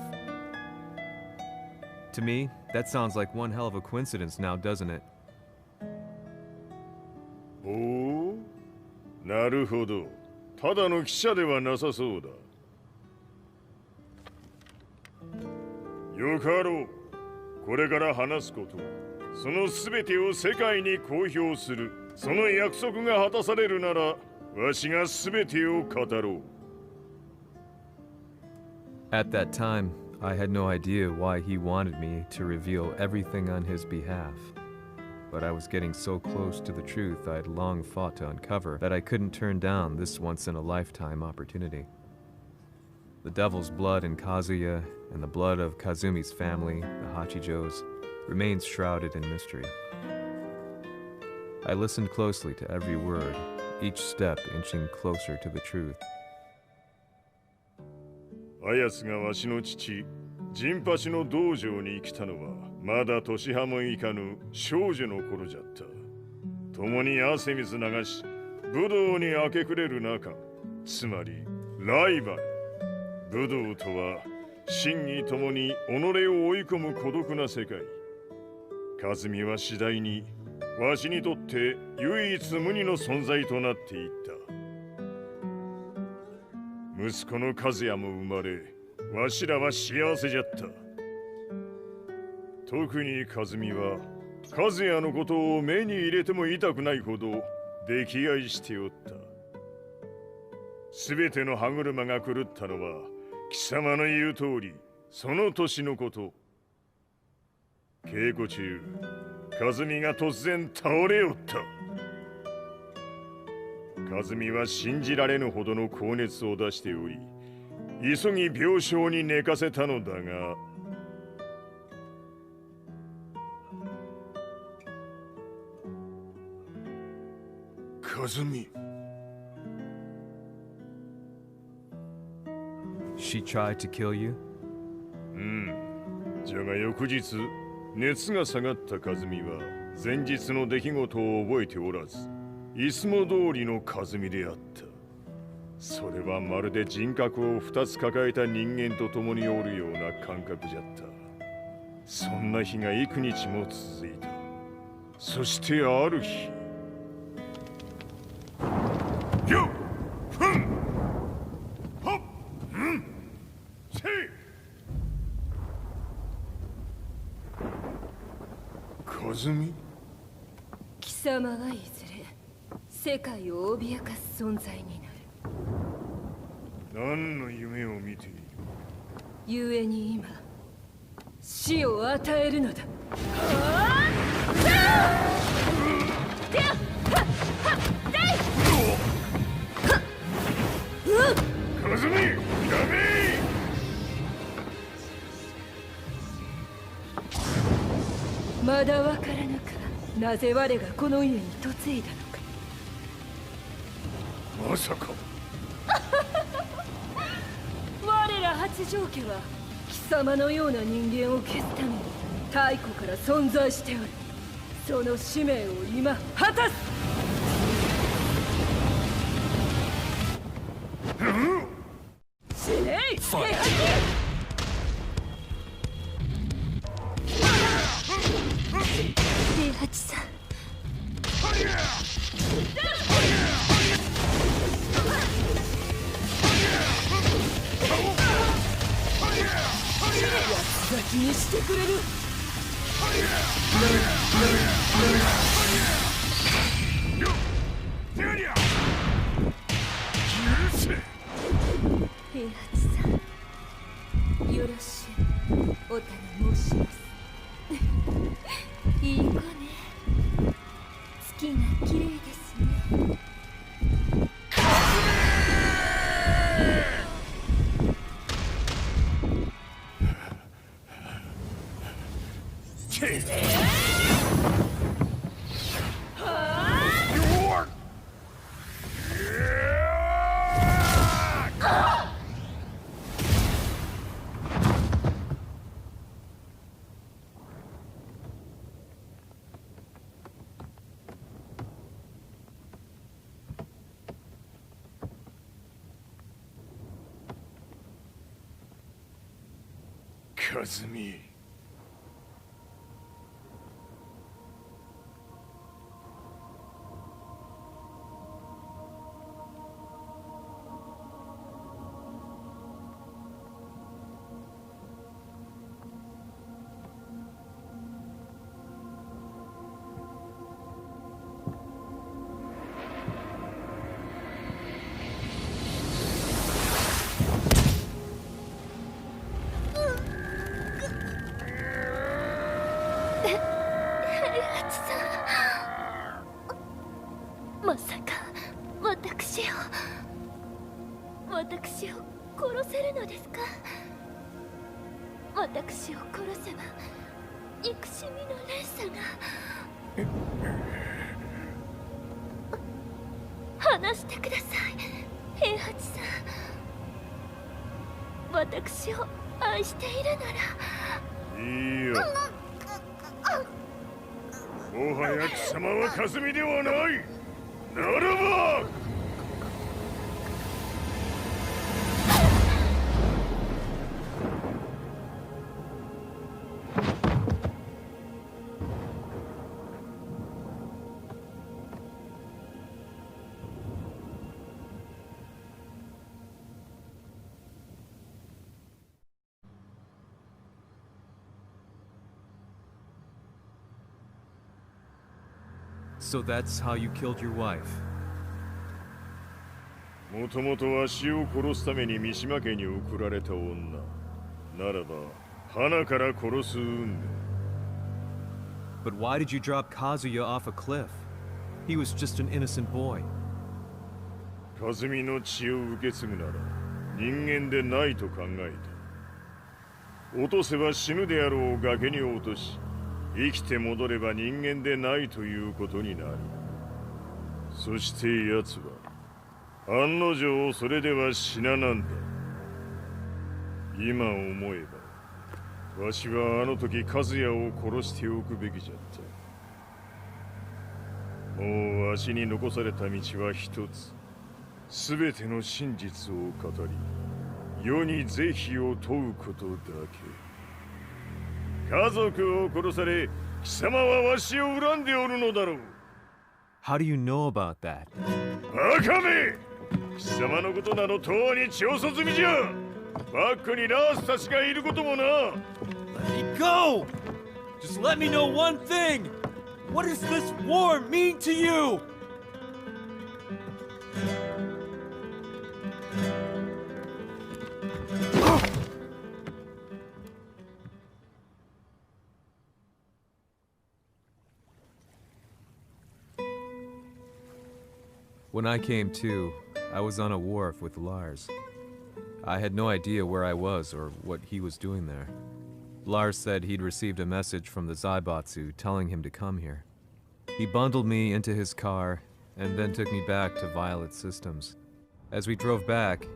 To me, that sounds like one hell of a coincidence now, doesn't it? おお、なるほど。ただの記者ではなさそうだ。よかろう。これから話すこと、そのすべてを世界に公表する。その約束が果たされるなら、わしがすべてを語ろう。At that time, I had no idea why he wanted me to reveal everything on his behalf. But I was getting so close to the truth I'd long fought to uncover that I couldn't turn down this once-in-a-lifetime opportunity. The devil's blood in Kazuya and the blood of Kazumi's family, the Hachijos, remains shrouded in mystery. I listened closely to every word, each step inching closer to the truth. あやつがわしの父、陣八の道場に来たのは、まだ年端もいかぬ少女の頃じゃった。共に汗水流し、武道に明け暮れる中、つまりライバル。武道とは、真偽ともに己を追い込む孤独な世界。和美は次第に、わしにとって唯一無二の存在となっていった。息子の和也も生まれ、わしらは幸せじゃった。特に和美は、和也のことを目に入れても痛くないほど溺愛しておった。すべての歯車が狂ったのは、貴様の言う通り、その年のこと。稽古中、和美が突然倒れおった。和美は信じられぬほどの高熱を出しており、急ぎ病床に寝かせたのだが、和美。She tried to kill you? うん。じゃが翌日、熱が下がった和美は、前日の出来事を覚えておらず、いつも通りの和美であった。それはまるで人格を2つ抱えた人間と共におるような感覚じゃった。そんな日が幾日も続いた。そしてある日、よっふんはっうんせい和美。貴様はいずれ世界を脅かす存在になる。何の夢を見ている？故に今死を与えるのだ。和美、やめ！まだわからぬか、なぜ我がこの家に嫁いだのか。まさか。我ら八丈家は貴様のような人間を消すために太古から存在しておる。その使命を今果たす。死ねい、平八！平八さん。気にしてくれる。平八さん、よろしいお頼申します。和美。まさか私を殺せるのですか？私を殺せば憎しみの連鎖が。話してください、平八さん。私を愛しているなら。いいよ。もはや貴様は和美ではない。ならばSo that's how you killed your wife. もともとわしを殺すために三島家に送られた女。ならば花から殺す運命。But why did you drop Kazuya off a cliff? He was just an innocent boy. 和美の血を受け継ぐなら人間でないと考えた。落とせば死ぬであろう崖に落とし、生きて戻れば人間でないということになる。そして奴は案の定それでは死ななんだ。今思えばわしはあの時和也を殺しておくべきじゃった。もうわしに残された道は一つ。すべての真実を語り世に是非を問うことだけ。家族を殺され貴様はわしを恨んでおるのだろう。 How do you know about that? バカめ！貴様のことなどとうに調査済みじゃ。バックにラースたちがいることもな。 Let me go! Just let me know one thing! What does this war mean to you? When I came to, I was on a wharf with Lars. I had no idea where I was or what he was doing there. Lars said he'd received a message from the Zaibatsu telling him to come here. He bundled me into his car and then took me back to Violet Systems. As we drove back,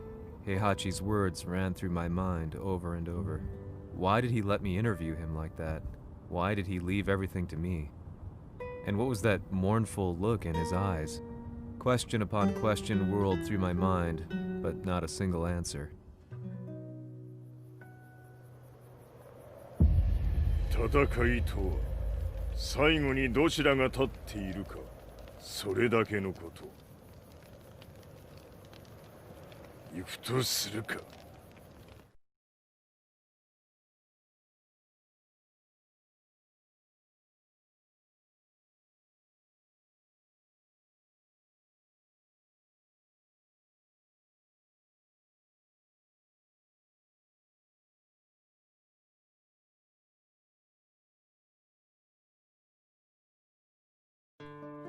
Heihachi's words ran through my mind over and over. Why did he let me interview him like that? Why did he leave everything to me? And what was that mournful look in his eyes? Question upon question whirled through my mind, but not a single answer. 戦いとは最後にどちらが立っているか、それだけのこと。行くとするか。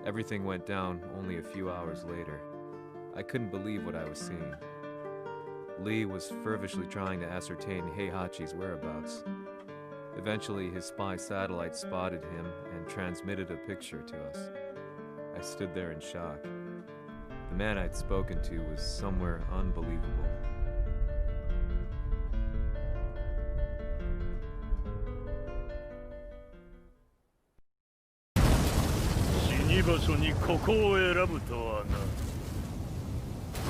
Everything went down only a few hours later. I couldn't believe what I was seeing. Lee was feverishly trying to ascertain Heihachi's whereabouts. Eventually, his spy satellite spotted him and transmitted a picture to us. I stood there in shock. The man I'd spoken to was somewhere unbelievable. 場所にここを選ぶとは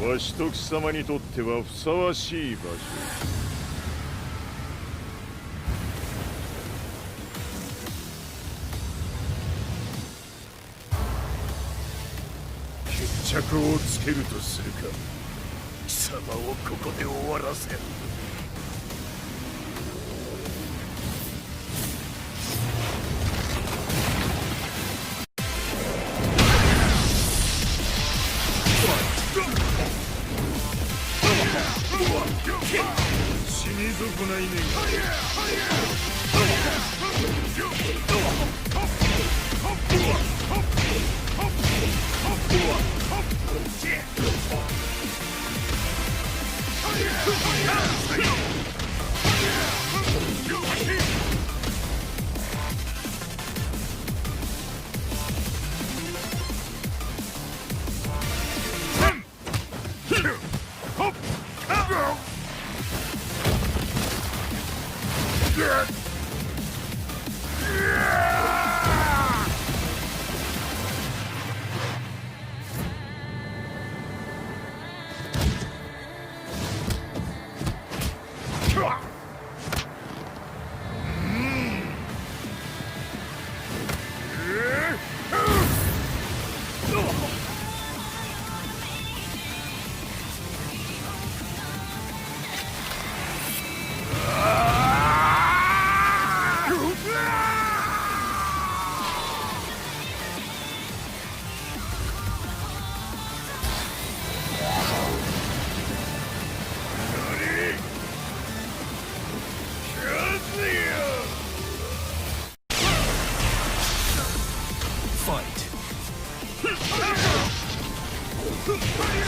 な。わしと貴様にとってはふさわしい場所。着をつけるとするか。貴様をここで終わらせる。死に損ないね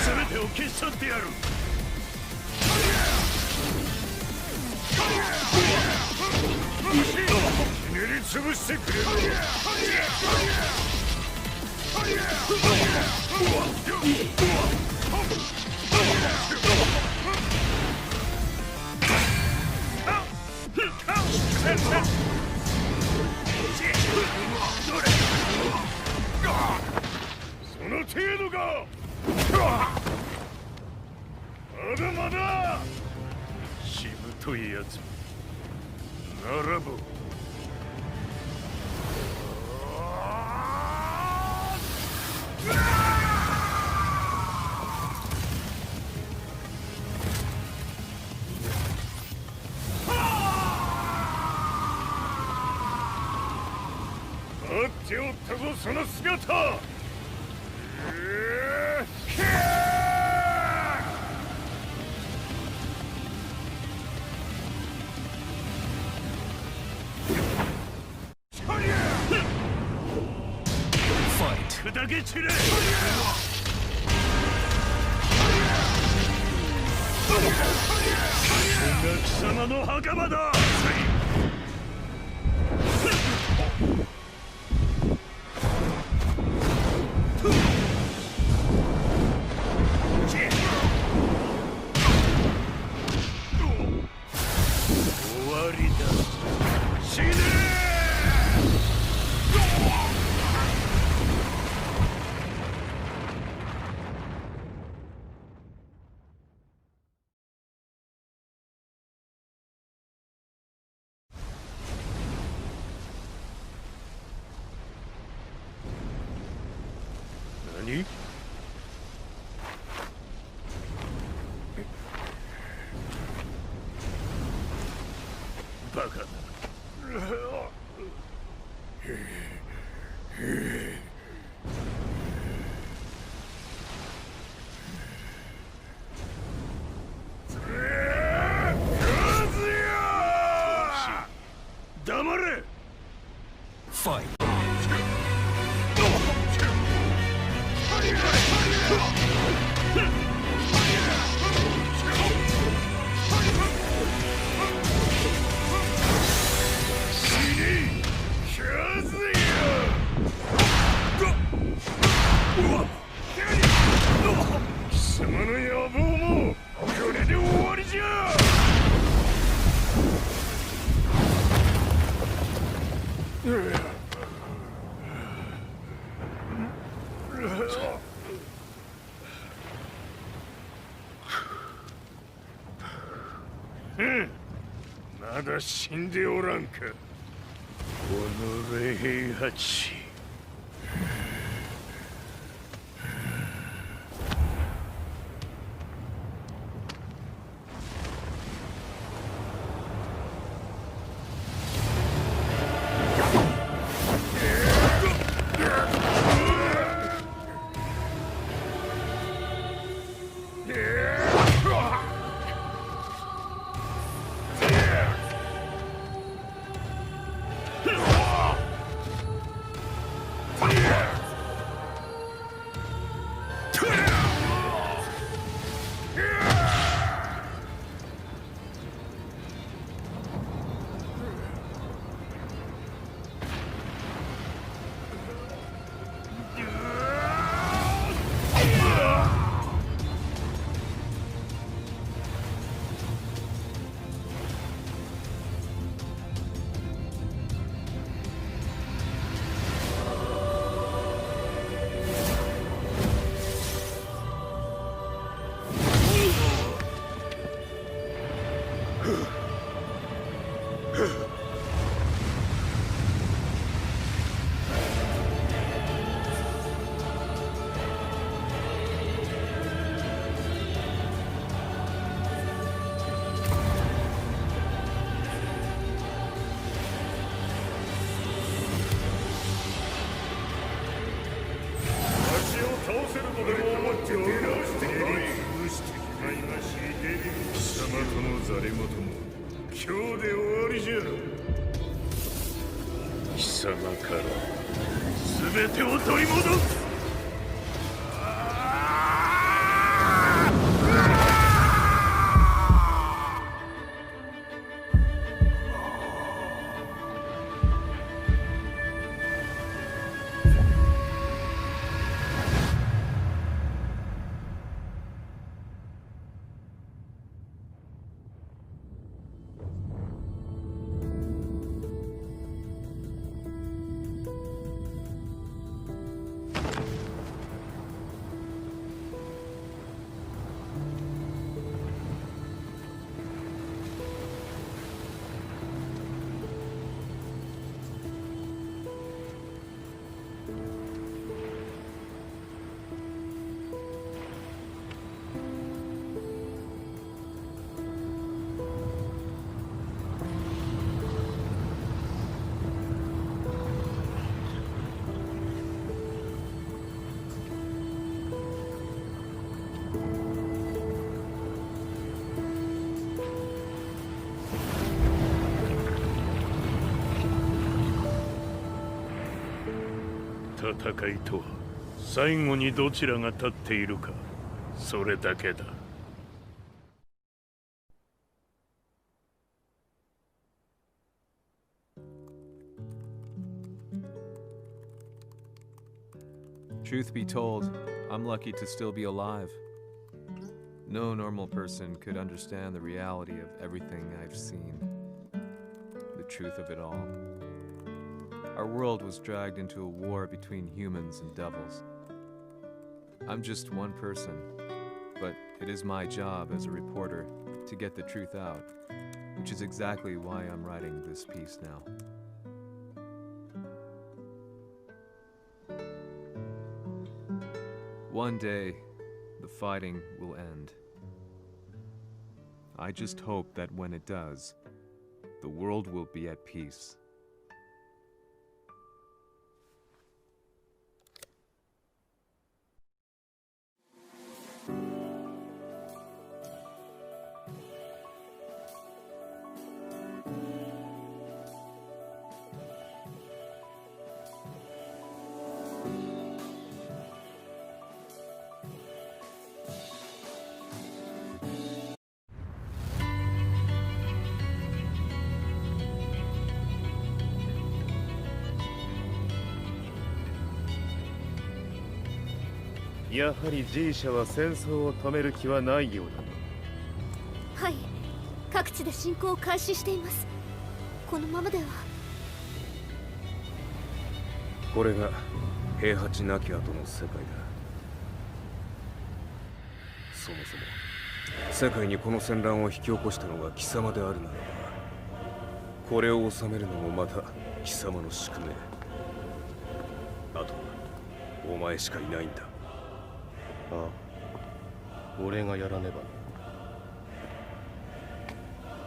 全てを消し去ってやる。ひねり潰してくれる。その程度か。まだまだ。しぶといやつならば待っておったぞ、その姿。砕け散れ。ここが貴様の墓場だ。終わりだ。死ね。何？バカだ。黙れ。ファイト。貴様の野望もこれで終わりじゃ。まだ死んでおらんか。おのれ平八。貴様から全てを取り戻す。戦いとは最後にどちらが立っているか、それだけだ。Truth be told, I'm lucky to still be alive. No normal person could understand the reality of everything I've seen, the truth of it all. Our world was dragged into a war between humans and devils. I'm just one person, but it is my job as a reporter to get the truth out, which is exactly why I'm writing this piece now. One day, the fighting will end. I just hope that when it does, the world will be at peace. G やはり G 社は戦争を止める気はないようだ。はい、各地で侵攻を開始しています。このままでは。これが平八なき後の世界だ。そもそも世界にこの戦乱を引き起こしたのが貴様であるならば、これを収めるのもまた貴様の宿命。あとはお前しかいないんだ。ああ、俺がやらねばな。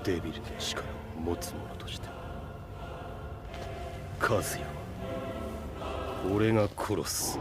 デビルの力を持つ者として和也は俺が殺す。